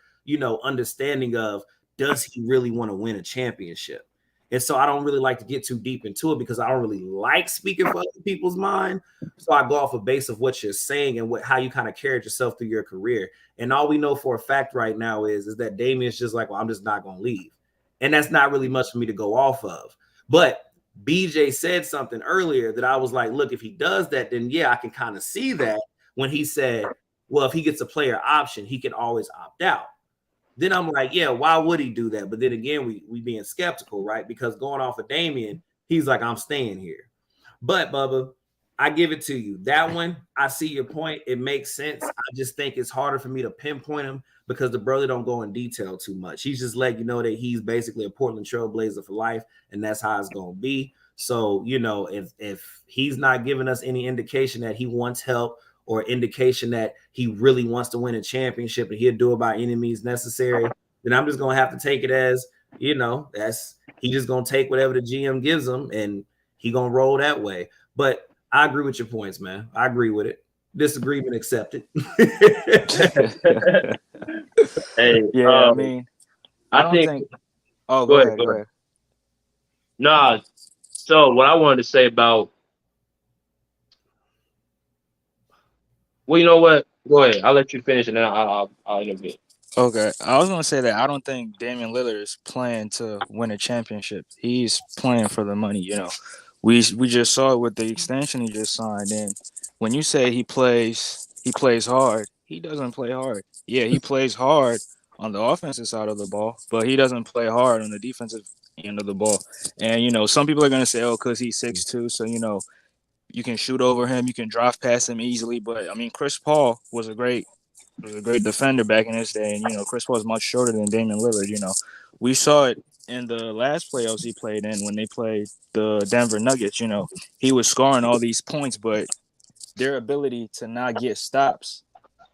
understanding of does he really want to win a championship? And so I don't really like to get too deep into it because I don't really like speaking for other people's mind. So I go off a base of what you're saying and how you kind of carried yourself through your career. And all we know for a fact right now is that Damian's just like, well, I'm just not going to leave. And that's not really much for me to go off of. But BJ said something earlier that I was like, look, if he does that, then yeah, I can kind of see that when he said, well, if he gets a player option, he can always opt out. Then I'm like, yeah, why would he do that? But then again, we being skeptical, right? Because going off of Damian, he's like, I'm staying here. But Bubba, I give it to you. That one, I see your point. It makes sense. I just think it's harder for me to pinpoint him because the brother don't go in detail too much. He's just letting you know that he's basically a Portland Trailblazer for life, and that's how it's going to be. So, you know, if he's not giving us any indication that he wants help or indication that he really wants to win a championship and he'll do it by any means necessary, then I'm just going to have to take it as, you know, he just going to take whatever the GM gives him and he going to roll that way. But I agree with your points, man. I agree with it. Disagreement accepted. Hey, I mean, I don't think. Oh, go ahead. Nah. So what I wanted to say about. Well, you know what? Go ahead. I'll let you finish, and then I'll intervene. Okay, I was gonna say that I don't think Damian Lillard is playing to win a championship. He's playing for the money. You know, we just saw it with the extension he just signed. And when you say he plays hard, he doesn't play hard. Yeah, he plays hard on the offensive side of the ball, but he doesn't play hard on the defensive end of the ball. And you know, some people are gonna say, "Oh, because he's 6'2", so you know, you can shoot over him, you can drive past him easily." But I mean, Chris Paul was a great defender back in his day, and you know, Chris Paul is much shorter than Damian Lillard. You know, we saw it in the last playoffs he played in when they played the Denver Nuggets. You know, he was scoring all these points, but their ability to not get stops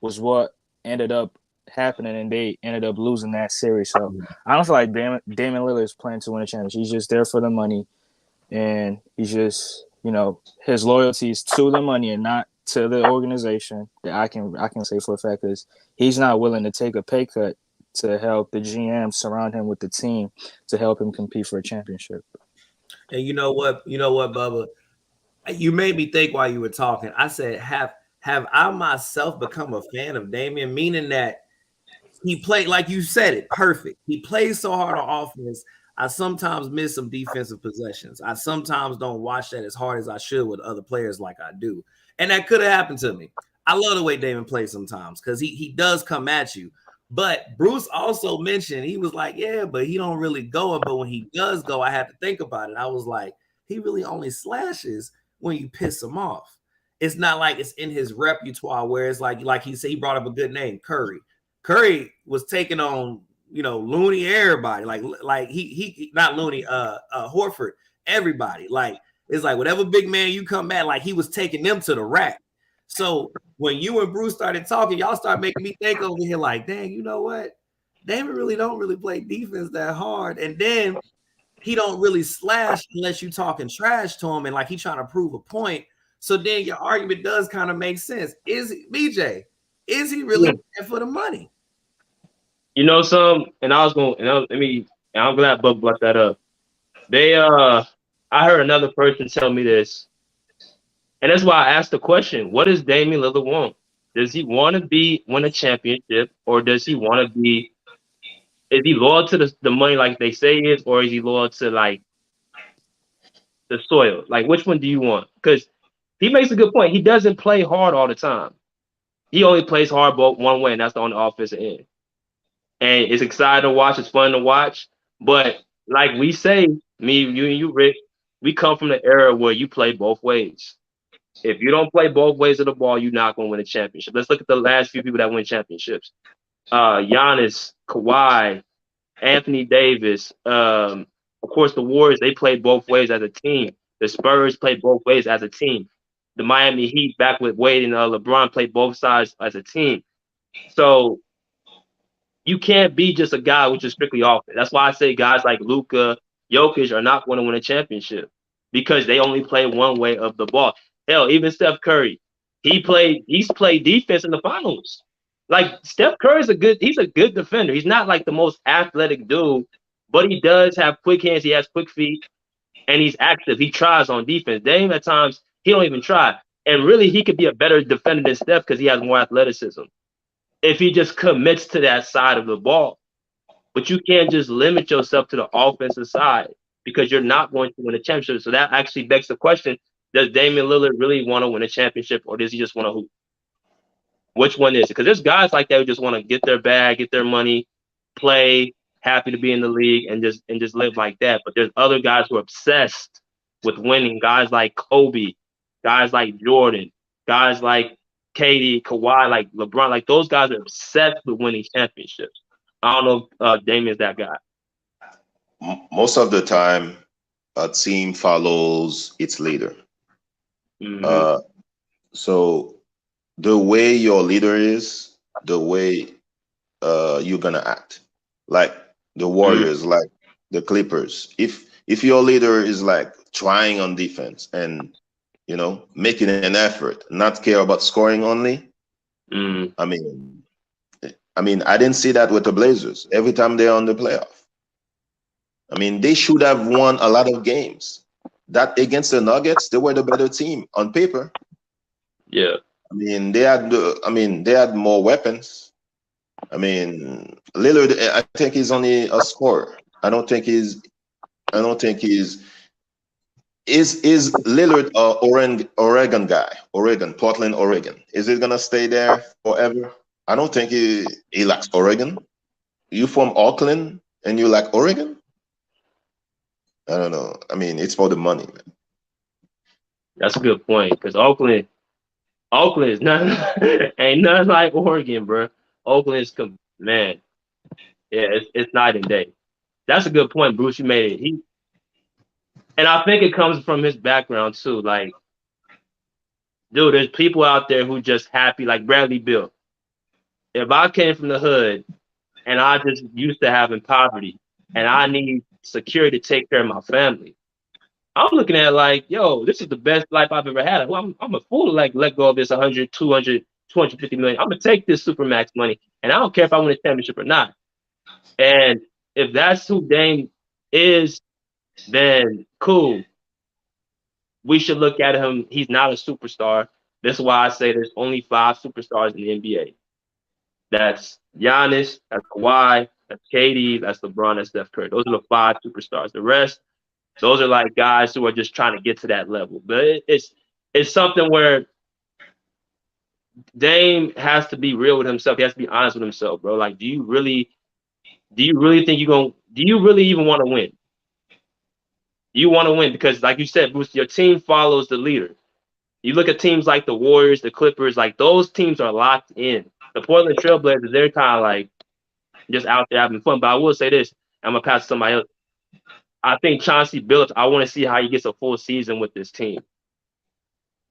was what ended up happening, and they ended up losing that series. So I don't feel like Damian Lillard is playing to win a championship. He's just there for the money, and he's just, you know, his loyalty is to the money and not to the organization. That I can say for a fact, because he's not willing to take a pay cut to help the GM surround him with the team to help him compete for a championship. And you know what, Bubba, you made me think while you were talking. I said, have I myself become a fan of Damian, meaning that he played, like you said it, perfect. He plays so hard on offense. I sometimes miss some defensive possessions. I sometimes don't watch that as hard as I should with other players like I do. And that could have happened to me. I love the way Damian plays sometimes because he does come at you. But Bruce also mentioned, he was like, yeah, but he don't really go. But when he does go, I have to think about it. I was like, he really only slashes when you piss him off. It's not like it's in his repertoire where it's like he said, he brought up a good name, Curry. Curry was taking on, you know, Looney, everybody, like he not Looney, Horford, everybody. Like, it's like whatever big man you come at, like he was taking them to the rack. So when you and Bruce started talking, y'all start making me think over here like, dang, you know what? Damon really don't really play defense that hard. And then he don't really slash unless you talking trash to him and like he trying to prove a point. So then your argument does kind of make sense. Is BJ, is he really there for the money? You know and I'm glad Bub brought that up. I heard another person tell me this, and that's why I asked the question: what does Damian Lillard want? Does he want to win a championship, or does he want to be? Is he loyal to the money like they say he is, or is he loyal to like the soil? Like, which one do you want? Because he makes a good point. He doesn't play hard all the time. He only plays hard one way, and that's on the offensive end. And it's exciting to watch. It's fun to watch. But like we say, me, you, and you, Rick, we come from the era where you play both ways. If you don't play both ways of the ball, you're not going to win a championship. Let's look at the last few people that win championships. Giannis, Kawhi, Anthony Davis. Of course, the Warriors, they played both ways as a team. The Spurs played both ways as a team. The Miami Heat, back with Wade and LeBron, played both sides as a team. So you can't be just a guy which is strictly offense. That's why I say guys like Luka, Jokic are not going to win a championship because they only play one way of the ball. Hell, even Steph Curry, he's played defense in the finals. Like Steph Curry he's a good defender. He's not like the most athletic dude, but he does have quick hands. He has quick feet, and he's active. He tries on defense. Dame at times he don't even try, and really he could be a better defender than Steph because he has more athleticism if he just commits to that side of the ball. But you can't just limit yourself to the offensive side because you're not going to win a championship. So that actually begs the question: does Damian Lillard really want to win a championship, or does he just want to hoop? Which one is it? Because there's guys like that who just want to get their bag, get their money, play, happy to be in the league, and just live like that. But there's other guys who are obsessed with winning. Guys like Kobe, guys like Jordan, guys like KD, Kawhi, like LeBron. Like those guys are obsessed with winning championships. I don't know if Damian's that guy. Most of the time, a team follows its leader. Mm-hmm. So the way your leader is, the way you're gonna act. Like the Warriors, like the Clippers. If your leader is like trying on defense and making an effort, not care about scoring only. I mean, I didn't see that with the Blazers. Every time they're on the playoff, I mean, they should have won a lot of games. That against the Nuggets, they were the better team on paper. Yeah. I mean, they had more weapons. I mean, Lillard, I think he's only a scorer. I don't think he's. Is Lillard Oregon guy? Portland, Oregon. Is it gonna stay there forever? I don't think he likes Oregon. You from Auckland and you like Oregon? I don't know. I mean, it's for the money, man. That's a good point because Oakland is ain't nothing like Oregon, bro. Oakland is man, yeah, it's night and day. That's a good point, Bruce. You made it. And I think it comes from his background too. Like, dude, there's people out there who just happy, like Bradley Beal. If I came from the hood and I just used to having poverty and I need security to take care of my family, I'm looking at it like, yo, this is the best life I've ever had. Well, I'm a fool to like let go of this 100, 200, 250 million. I'm gonna take this supermax money, and I don't care if I win a championship or not. And if that's who Dame is, then cool. We should look at him. He's not a superstar. This is why I say there's only 5 superstars in the NBA. That's Giannis, that's Kawhi, that's KD, that's LeBron, that's Steph Curry. Those are the 5 superstars. The rest, those are like guys who are just trying to get to that level. But it's something where Dame has to be real with himself. He has to be honest with himself, bro. Like, do you really think do you really even want to win? You want to win because, like you said, Bruce, your team follows the leader. You look at teams like the Warriors, the Clippers, like those teams are locked in. The Portland Trailblazers, they're kind of like just out there having fun. But I will say this, I'm going to pass to somebody else. I think Chauncey Billups, I want to see how he gets a full season with this team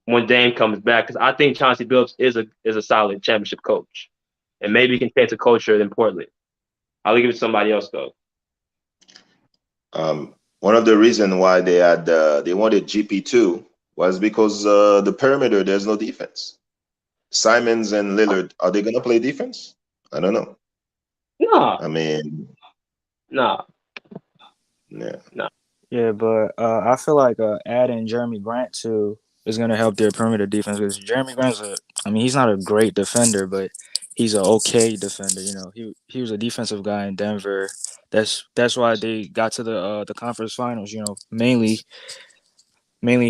when Dame comes back, because I think Chauncey Billups is a solid championship coach. And maybe he can change the culture in Portland. I'll give it to somebody else, though. One of the reasons why they wanted GP2 was because the perimeter, there's no defense. Simons and Lillard, are they going to play defense? I don't know. No. I mean, no. Yeah. No. Yeah, but I feel like adding Jeremy Grant to is going to help their perimeter defense because Jeremy Grant's he's not a great defender, but he's an okay defender. You know, he was a defensive guy in Denver. That's why they got to the conference finals. You know, mainly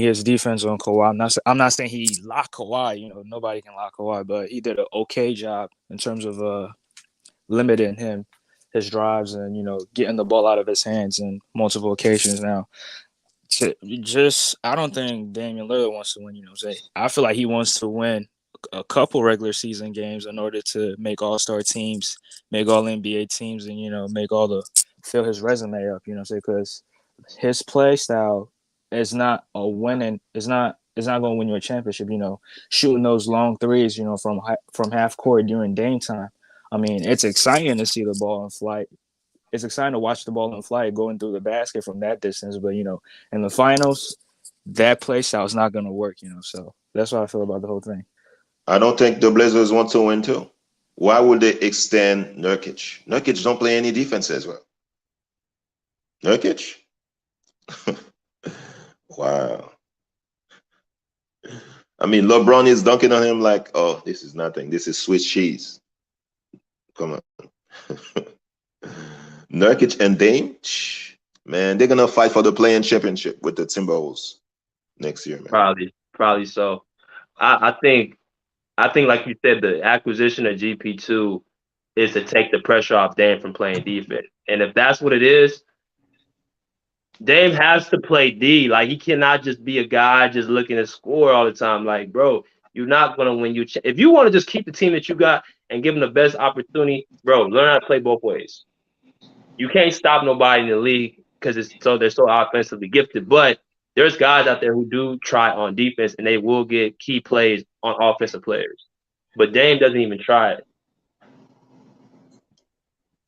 his defense on Kawhi. I'm not saying he locked Kawhi. You know, nobody can lock Kawhi, but he did an okay job in terms of limiting his drives and, you know, getting the ball out of his hands in multiple occasions. Now, I don't think Damian Lillard wants to win. You know, I feel like he wants to win a couple regular season games in order to make all-star teams, make all NBA teams, and, you know, fill his resume up. You know, because his play style is not a winning. It's not going to win you a championship. You know, shooting those long threes, you know, from half court during Dame time. I mean, it's exciting to see the ball in flight. It's exciting to watch the ball in flight going through the basket from that distance. But, you know, in the finals, that play style is not going to work, you know. So that's what I feel about the whole thing. I don't think the Blazers want to win too. Why would they extend Nurkic? Nurkic don't play any defense as well. Nurkic? Wow. I mean, LeBron is dunking on him like, oh, this is nothing. This is Swiss cheese. Come on. Nurkic and Dame, man, they're gonna fight for the playing championship with the Timberwolves next year, man. Probably so. I think like you said, the acquisition of GP2 is to take the pressure off Dame from playing defense. And if that's what it is, Dame has to play D. Like, he cannot just be a guy just looking to score all the time. Like, bro, you're not gonna win. If you want to just keep the team that you got and give them the best opportunity, bro, learn how to play both ways. You can't stop nobody in the league because they're so offensively gifted. But there's guys out there who do try on defense, and they will get key plays on offensive players. But Dame doesn't even try it.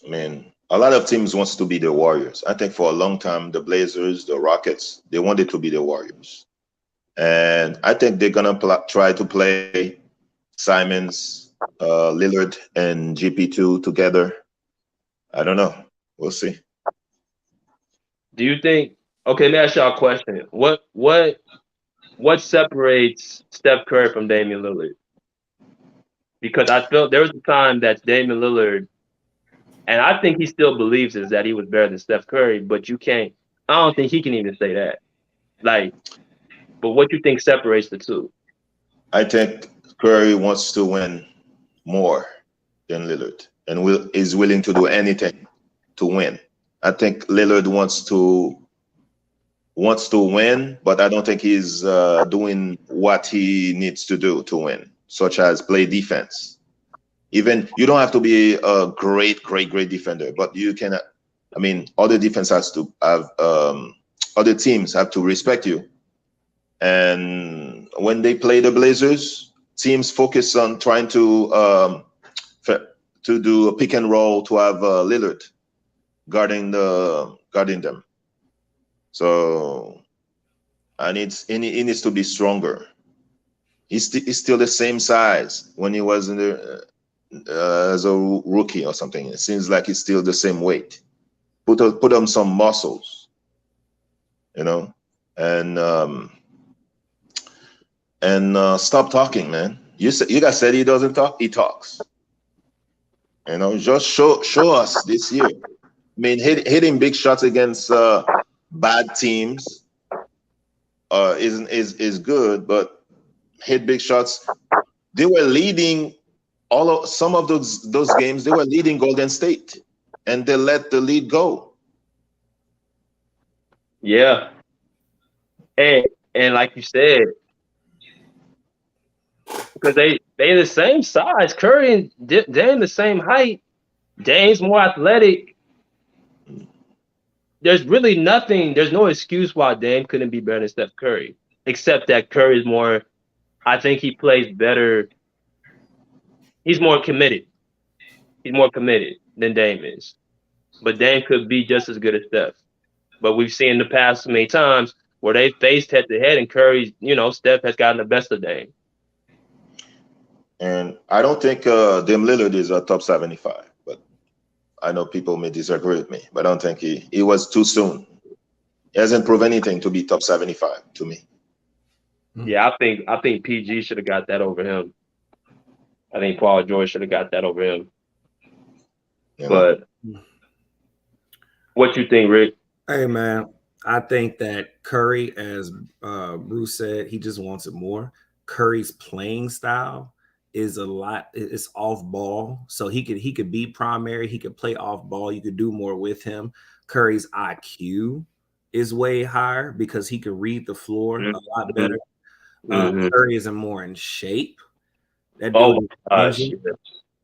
I mean, a lot of teams wants to be the Warriors. I think for a long time, the Blazers, the Rockets, they wanted to be the Warriors. And I think they're going to try to play Simons, Lillard, and GP2 together. I don't know. We'll see. Do you think? Okay, let me ask y'all a question. What separates Steph Curry from Damian Lillard? Because I felt there was a time that Damian Lillard, and I think he still believes is that he was better than Steph Curry, but you can't. I don't think he can even say that. Like, but what you think separates the two? I think Curry wants to win more than Lillard, and is willing to do anything to win. I think Lillard wants to win, but I don't think he's doing what he needs to do to win, such as play defense. Even you don't have to be a great defender, but you can. I mean, other defense has to have. Other teams have to respect you. And when they play the Blazers, teams focus on trying to do a pick and roll to have Lillard guarding them. So, and he needs to be stronger. He's still the same size when he was in the as a rookie or something. It seems like he's still the same weight. Put on some muscles, you know, and stop talking, man. You guys said he doesn't talk. He talks. You know, just show us this year. I mean, hitting big shots against bad teams is good, but hit big shots. They were leading some of those games. They were leading Golden State, and they let the lead go. Yeah, and like you said, because they the same size. Curry and Dame the same height. Dame's more athletic. There's really nothing. There's no excuse why Dame couldn't be better than Steph Curry, except that Curry is more. I think he plays better. He's more committed. He's more committed than Dame is. But Dame could be just as good as Steph. But we've seen in the past many times where they faced head to head, and Curry, Steph has gotten the best of Dame. And I don't think Dame Lillard is a top 75, but I know people may disagree with me, but I don't think he was too soon. He hasn't proved anything to be top 75 to me. Yeah, I think PG should have got that over him. I think Paul George should have got that over him. Yeah. But what you think, Rick? Hey, man, I think that Curry, as Bruce said, he just wants it more. Curry's playing style is it's off ball. So he could be primary. He could play off ball. You could do more with him. Curry's IQ is way higher because he could read the floor a lot better. Curry is more in shape. That dude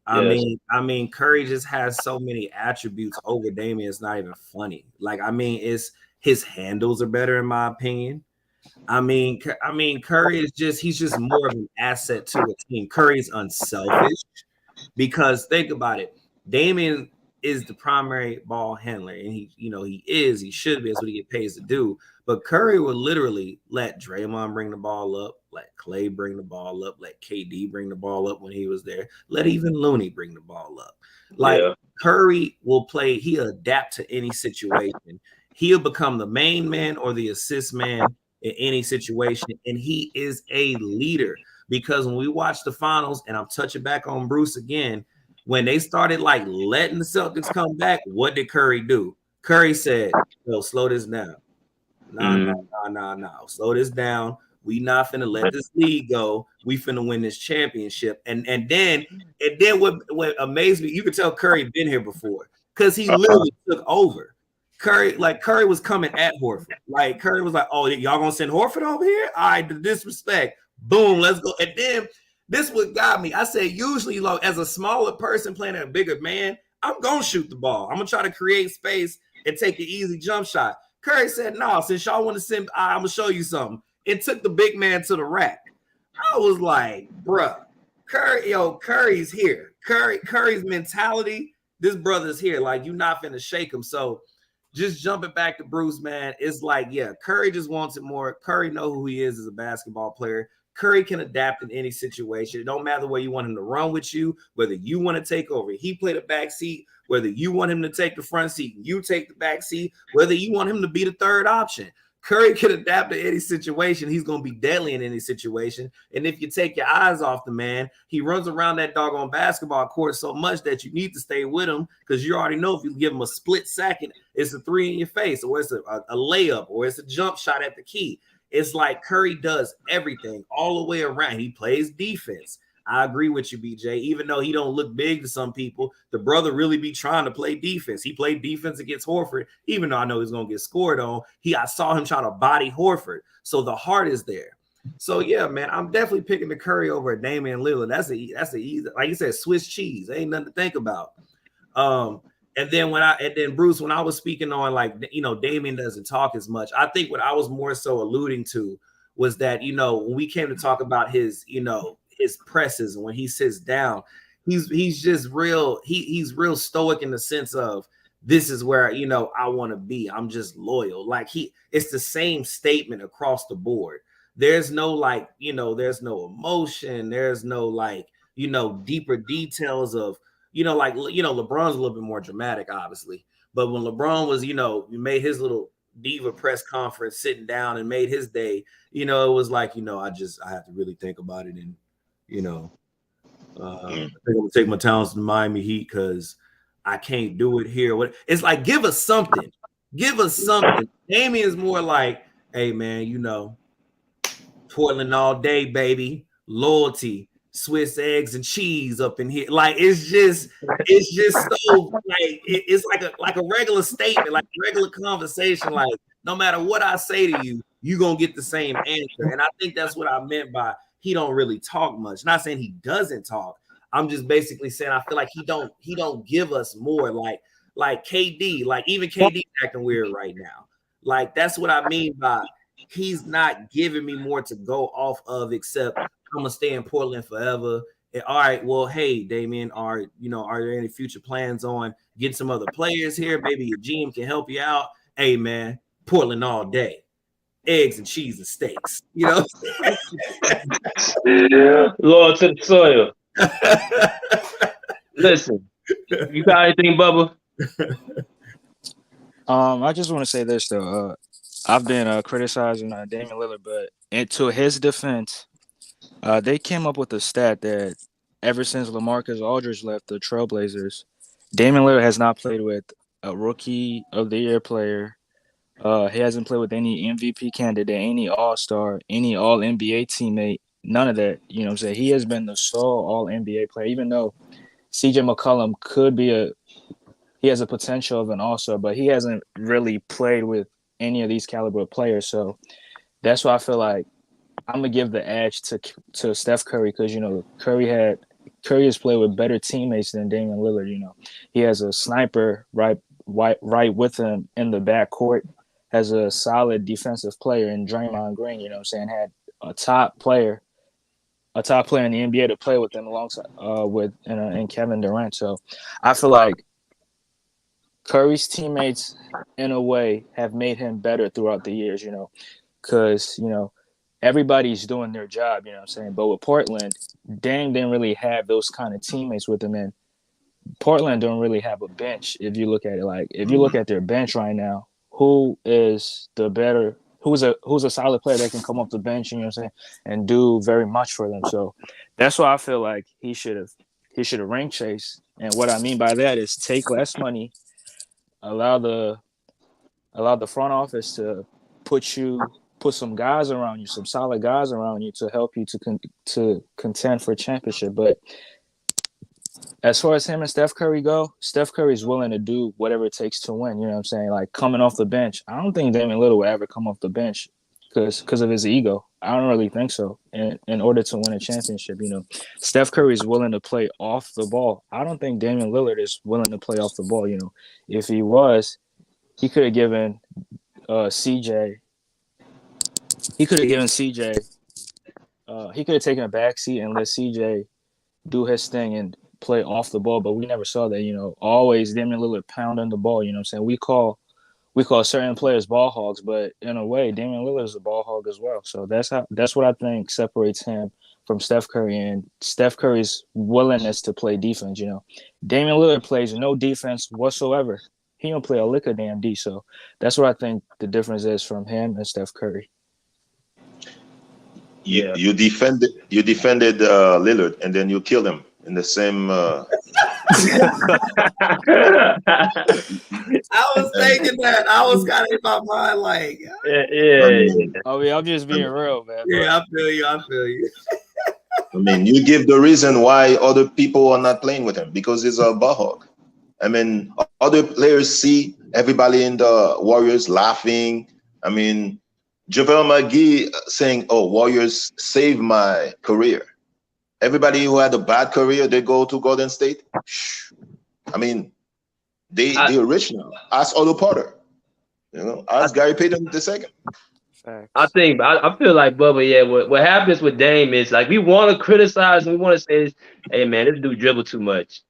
I mean, Curry just has so many attributes over Damian. It's not even funny. Like, I mean, his handles are better in my opinion. I mean, Curry he's just more of an asset to a team. Curry's unselfish because think about it. Damian is the primary ball handler, and he should be. That's what he get paid to do. But Curry would literally let Draymond bring the ball up, let Clay bring the ball up, let KD bring the ball up when he was there, let even Looney bring the ball up. Like Curry will play, he'll adapt to any situation. He'll become the main man or the assist man in any situation, and he is a leader. Because when we watch the finals, and I'm touching back on Bruce again, when they started like letting the Celtics come back, what did Curry do? Curry said, "Yo, slow this down. No. Slow this down. We not finna let this league go. We finna win this championship." And then what amazed me, you could tell Curry been here before because he literally took over. Curry was coming at Horford. Like Curry was like, "Oh, y'all gonna send Horford over here? All right, the disrespect. Boom, let's go." And then this what got me. I said, usually, like, as a smaller person playing a bigger man, I'm gonna shoot the ball. I'm gonna try to create space and take an easy jump shot. Curry said, "No, since y'all want to send, I'm gonna show you something." It took the big man to the rack. I was like, bruh, Curry's here. Curry's mentality, this brother's here. Like, you're not finna shake him. So just jumping back to Bruce, man, it's like, yeah, Curry just wants it more. Curry know who he is as a basketball player. Curry can adapt in any situation. It don't matter where you want him to run with you, whether you want to take over, he play the back seat, whether you want him to take the front seat, you take the back seat, whether you want him to be the third option. Curry can adapt to any situation. He's going to be deadly in any situation. And if you take your eyes off the man, he runs around that doggone basketball court so much that you need to stay with him because you already know if you give him a split second, it's a three in your face, or it's a layup, or it's a jump shot at the key. It's like Curry does everything all the way around. He plays defense. I agree with you, BJ. Even though he don't look big to some people, the brother really be trying to play defense. He played defense against Horford, even though I know he's going to get scored on. I saw him try to body Horford. So the heart is there. So, yeah, man, I'm definitely picking the Curry over Damian Lillard. That's a easy, like you said, Swiss cheese. Ain't nothing to think about. And then Bruce, when I was speaking on, like, Damian doesn't talk as much, I think what I was more so alluding to was that, when we came to talk about his presses and when he sits down, he's just real. He's real stoic in the sense of, this is where, I want to be. I'm just loyal. Like it's the same statement across the board. There's no there's no emotion. There's no deeper details of, LeBron's a little bit more dramatic, obviously. But when LeBron was, made his little diva press conference sitting down and made his day, it was like, I have to really think about it. And, I think I'm gonna take my talents to the Miami Heat because I can't do it here. It's like, give us something. Give us something. Damian's more like, hey, man, Portland all day, baby. Loyalty. Swiss eggs and cheese up in here. Like it's just so like it's like a regular statement, like a regular conversation. Like no matter what I say to you, you're gonna get the same answer. And I think that's what I meant by he don't really talk much. Not saying he doesn't talk. I'm just basically saying I feel like he don't give us more like KD, like even KD acting weird right now. Like that's what I mean by he's not giving me more to go off of except I'm gonna stay in Portland forever. And, all right, well, hey, Damian, are there any future plans on getting some other players here? Maybe your GM can help you out. Hey, man, Portland all day, eggs and cheese and steaks. Loyal to the soil. Listen, you got anything, Bubba? I just want to say this though. I've been criticizing Damian Lillard, but to his defense, they came up with a stat that ever since LaMarcus Aldridge left the Trailblazers, Damian Lillard has not played with a Rookie of the Year player. He hasn't played with any MVP candidate, any All-Star, any All-NBA teammate, none of that. You know what I'm saying? He has been the sole All-NBA player, even though CJ McCollum he has a potential of an All-Star, but he hasn't really played with any of these caliber of players. So that's why I feel like I'm gonna give the edge to Steph Curry because Curry has played with better teammates than Damian Lillard. He has a sniper right with him in the backcourt, has a solid defensive player in Draymond Green. Had a top player in the NBA to play with them alongside in Kevin Durant. So I feel like Curry's teammates, in a way, have made him better throughout the years, because, everybody's doing their job, you know what I'm saying? But with Portland, Dame didn't really have those kind of teammates with him. And Portland don't really have a bench. If you look at it, like if you look at their bench right now, who's a solid player that can come off the bench, you know what I'm saying, and do very much for them. So that's why I feel like he should have ring chase. And what I mean by that is take less money, allow the front office to put some guys around you, some solid guys around you to help you to contend for a championship. But as far as him and Steph Curry go, Steph Curry's willing to do whatever it takes to win. You know what I'm saying? Like coming off the bench. I don't think Damian Lillard will ever come off the bench because of his ego. I don't really think so. In order to win a championship, Steph Curry is willing to play off the ball. I don't think Damian Lillard is willing to play off the ball. If he was, he could have given CJ. He could have given CJ. He could have taken a backseat and let CJ do his thing and play off the ball, but we never saw that. Always Damian Lillard pounding the ball. You know what I'm saying? We call certain players ball hogs, but in a way, Damian Lillard is a ball hog as well. So that's what I think separates him from Steph Curry and Steph Curry's willingness to play defense. Damian Lillard plays no defense whatsoever. He don't play a lick of damn D. So that's what I think the difference is from him and Steph Curry. You defended Lillard and then you killed him in the same. I was thinking that. I was kind of in my mind like. Yeah. I mean, I'm just being real, man. Yeah, I feel you. I mean, you give the reason why other people are not playing with him because he's a ball hog. I mean, other players see everybody in the Warriors laughing. I mean, JaVale McGee saying, "Oh, Warriors saved my career." Everybody who had a bad career, they go to Golden State. I mean, they're rich now. Ask Otto Porter. Ask Gary Payton II. I feel like Bubba. Yeah, what happens with Dame is like we want to criticize and we want to say, "Hey man, this dude dribble too much.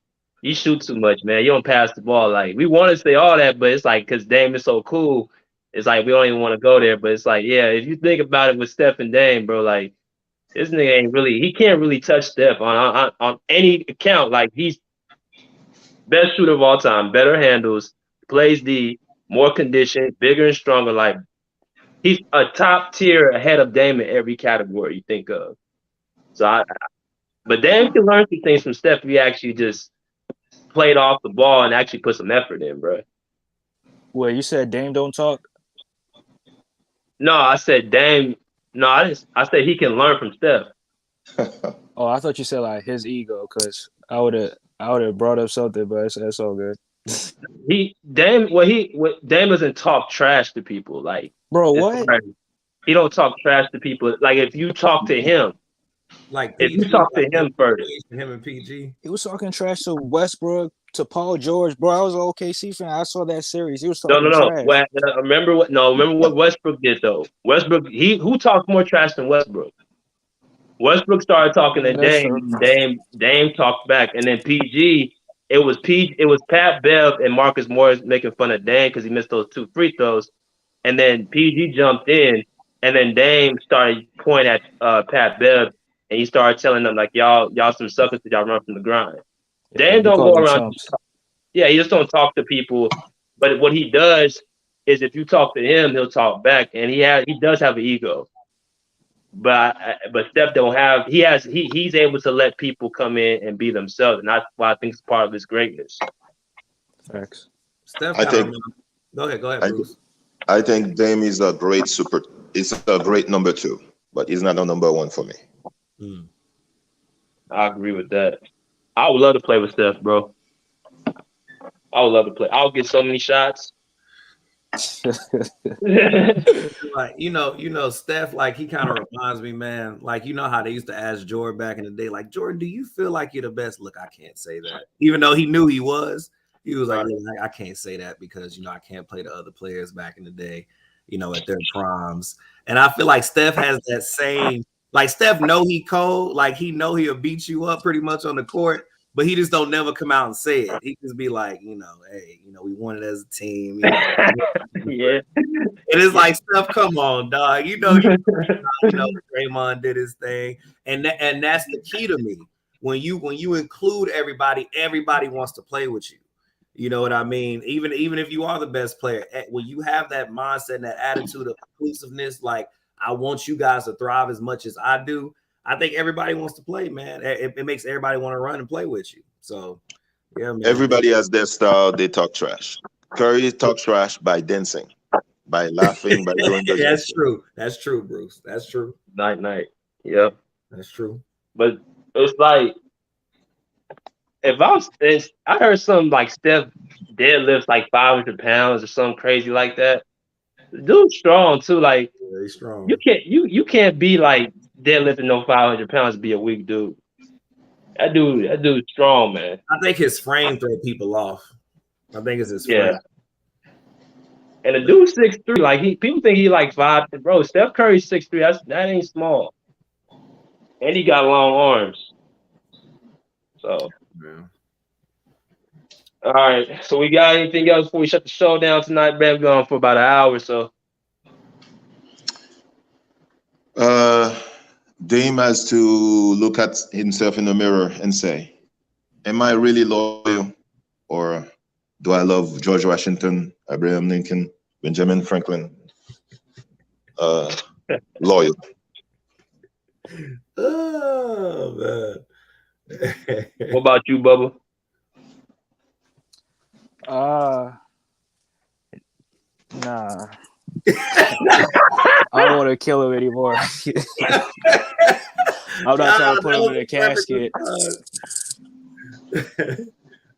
You shoot too much, man. You don't pass the ball." Like we want to say all that, but it's like because Dame is so cool, it's like we don't even want to go there. But it's like, yeah, if you think about it with Steph and Dame, bro, like this nigga he can't really touch Steph on any account. Like he's best shooter of all time, better handles, plays D, more conditioned, bigger and stronger. Like he's a top tier ahead of Dame in every category you think of. So but Dame can learn some things from Steph if he actually just played off the ball and actually put some effort in, bro. Well, you said Dame don't talk? No, I said Dame. No, I said he can learn from Steph. Oh, I thought you said like his ego, because I would have brought up something, but it's all good. Dame doesn't talk trash to people. Like, bro, what? He don't talk trash to people. Like if you talk to him, like if you talk to him first, him and PG, he was talking trash to Westbrook, to Paul George. Bro, I was an OKC fan. I saw that series. He was talking trash. Remember what Westbrook did though. Westbrook, who talked more trash than Westbrook? Westbrook started talking to Dame. Dame talked back, and then PG. It was Pat Bev and Marcus Morris making fun of Dame because he missed those 2 free throws, and then PG jumped in, and then Dame started pointing at Pat Bev, and he started telling them like y'all some suckers that y'all run from the grind. Dame don't go around. Yeah, he just don't talk to people. But what he does is if you talk to him, he'll talk back, and he does have an ego. But Steph don't have. He's able to let people come in and be themselves, and that's why I think it's part of his greatness. Facts. Steph, go ahead, Bruce. I think Dame is a great number 2, but he's not a number 1 for me. I agree with that. I would love to play with Steph, bro. I would love to play. I'll get so many shots. Like Steph, like he kind of reminds me, man, like how they used to ask Jordan back in the day, like, Jordan, do you feel like you're the best? Look, I can't say that. Even though he knew he was like, I can't say that because I can't play the other players back in the day, at their primes. And I feel like Steph has that same, like Steph know he cold, like he know he'll beat you up pretty much on the court, but he just don't never come out and say it. He just be like, hey, we won it as a team. Yeah. And it's like, Steph, come on, dog. Draymond did his thing, and that's the key to me. When you include everybody wants to play with you. You know what I mean? Even if you are the best player, when you have that mindset and that attitude of inclusiveness, like I want you guys to thrive as much as I do. I think everybody wants to play, man. It makes everybody want to run and play with you. So, yeah, man. Everybody has their style. They talk trash. Curry talks trash by dancing, by laughing, by doing the That's true. That's true, Bruce. That's true. Night. Yep. That's true. But it's like, I heard something like Steph deadlifts like 500 pounds or something crazy like that. The dude's strong too. Like, very strong. You can't be like deadlifting no 500 pounds to be a weak dude. That dude's strong, man. I think his frame throw people off. I think it's his frame. Yeah. And the dude's 6'3". Like people think he like 5. Bro, Steph Curry's 6'3". That ain't small. And he got long arms. So. Yeah. All right. So we got anything else before we shut the show down tonight, man? We're going for about an hour or so. Dame has to look at himself in the mirror and say, am I really loyal? Or do I love George Washington, Abraham Lincoln, Benjamin Franklin? Loyal. Oh, man. What about you, Bubba? Nah. I don't want to kill him anymore. I'm not trying to put him in a casket.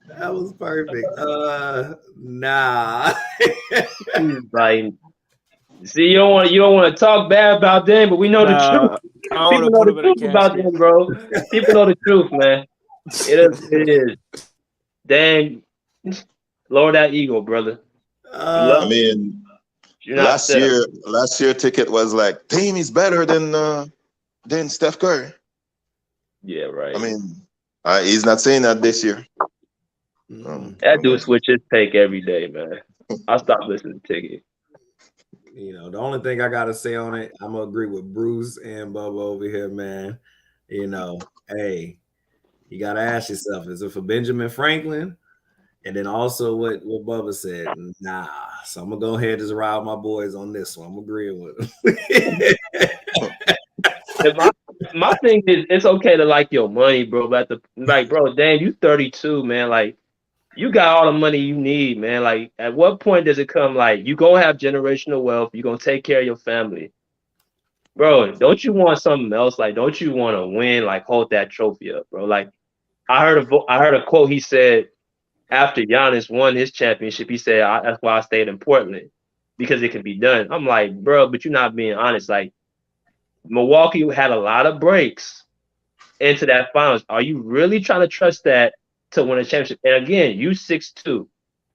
That was perfect. Nah. Like, see, you don't want to talk bad about them, but we know the truth. People know the truth about them, bro. People know the truth, man. It is. Dang, lower that ego, brother. I mean, last year ticket was like, Dame is better than Steph Curry. Yeah, right. I mean, he's not saying that this year. That dude switch his take every day, man. I stopped listening to Ticket. The only thing I gotta say on it, I'm gonna agree with Bruce and Bubba over here, man. Hey, you gotta ask yourself, is it for Benjamin Franklin? And then also what Bubba said, nah. So I'm gonna go ahead and just ride my boys on this one. I'm agreeing with them. My thing is, it's okay to like your money, bro. But bro, damn, you 32, man. Like, you got all the money you need, man. Like, at what point does it come like you gonna have generational wealth? You gonna take care of your family, bro? Don't you want something else? Like, don't you want to win? Like, hold that trophy up, bro. Like, I heard a quote. He said after Giannis won his championship, he said, "That's why I stayed in Portland because it can be done." I'm like, bro, but you're not being honest. Like, Milwaukee had a lot of breaks into that finals. Are you really trying to trust that to win a championship? And again, you 6'2".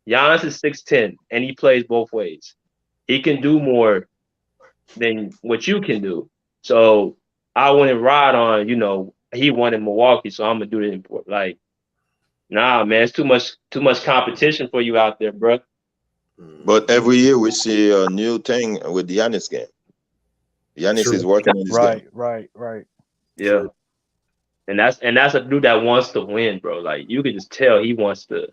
Giannis is 6'10", and he plays both ways. He can do more than what you can do. So I wouldn't ride on, he won in Milwaukee, so I'm gonna do it in Portland. Like, nah, man, it's too much competition for you out there, bro. But every year we see a new thing with the Giannis game. Giannis is working on his game. Right. Yeah. Sure. And that's a dude that wants to win, bro. Like, you can just tell he wants to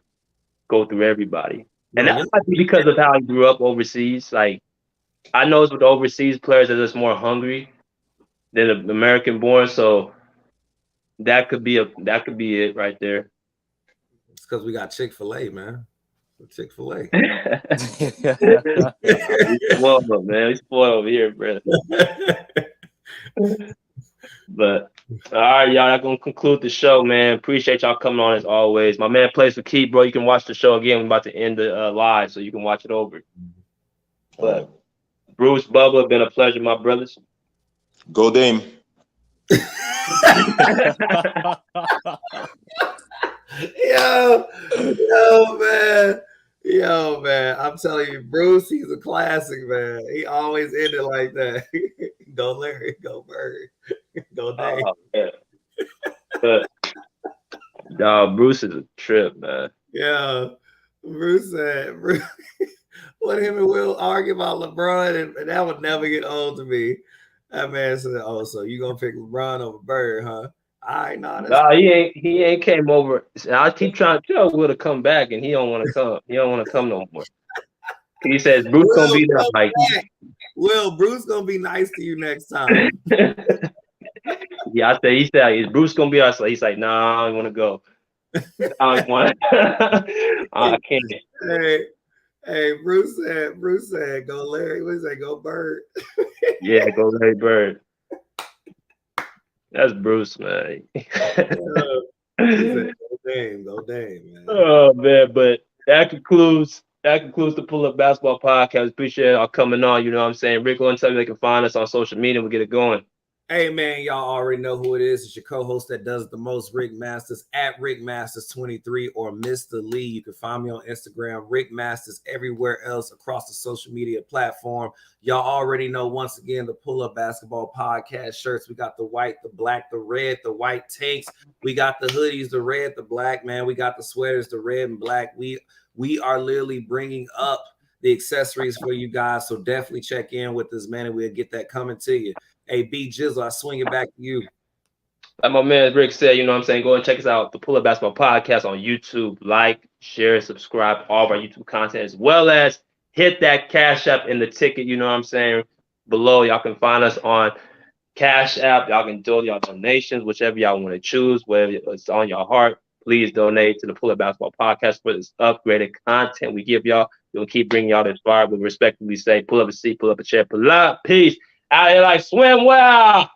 go through everybody. And that might be because of how he grew up overseas. Like, I know it's with the overseas players that are just more hungry than the American born. So that could be it right there. It's because we got Chick-fil-A, man. Chick-fil-A. Well, man, we spoiled over here, bro. But all right, y'all, that's gonna conclude the show, man. Appreciate y'all coming on as always. My man plays for Keith, bro. You can watch the show again. We're about to end the live, so you can watch it over. But Bruce, Bubba, been a pleasure, my brothers. Go Dame. Yo, man. I'm telling you, Bruce, he's a classic, man. He always ended like that. Go Larry, go Bird, go Dave. Yeah. But Dog, Bruce is a trip, man. Yeah. Bruce said, when him and Will argue about LeBron, and that would never get old to me. That man said, "Oh, so you gonna pick LeBron over Bird, huh?" All right, Nah, he ain't came over. I keep trying to tell Will to come back, and he don't want to come. He don't want to come no more. He says Bruce gonna be there. Like, Will, Bruce gonna be nice to you next time. yeah, he said, is Bruce gonna be us? He's like, nah, I don't want to go. I don't want. I can't. Hey, Bruce said, go Larry. What say, go Bird? Yeah, go Larry Bird. That's Bruce, man. He said, go Dame, man. Oh man, but that concludes the Pull Up Basketball Podcast. Appreciate y'all coming on. You know what I'm saying? Rick, go and tell me they can find us on social media. We'll get it going. Hey man, y'all already know who it is. It's your co-host that does the most, Rick Masters, at Rick Masters 23 or Mr. Lee. You can find me on Instagram, Rick Masters, everywhere else across the social media platform. Y'all already know, once again, the Pull Up Basketball Podcast shirts. We got the white, the black, the red, the white tanks. We got the hoodies, the red, the black, man. We got the sweaters, the red and black. We are literally bringing up the accessories for you guys. So definitely check in with us, man, and we'll get that coming to you. Hey, B Jizzle, I swing it back to you. Like my man Rick said, you know what I'm saying? Go and check us out, the Pull Up Basketball Podcast on YouTube. Like, share, subscribe to all of our YouTube content, as well as hit that Cash App in the ticket, you know what I'm saying? Below, y'all can find us on Cash App. Y'all can do y'all donations, whichever y'all want to choose, whatever it's on your heart. Please donate to the Pull Up Basketball Podcast for this upgraded content we give y'all. We'll keep bringing y'all this far. We respectfully say, pull up a seat, pull up a chair, pull up. Peace. Out here like swim well.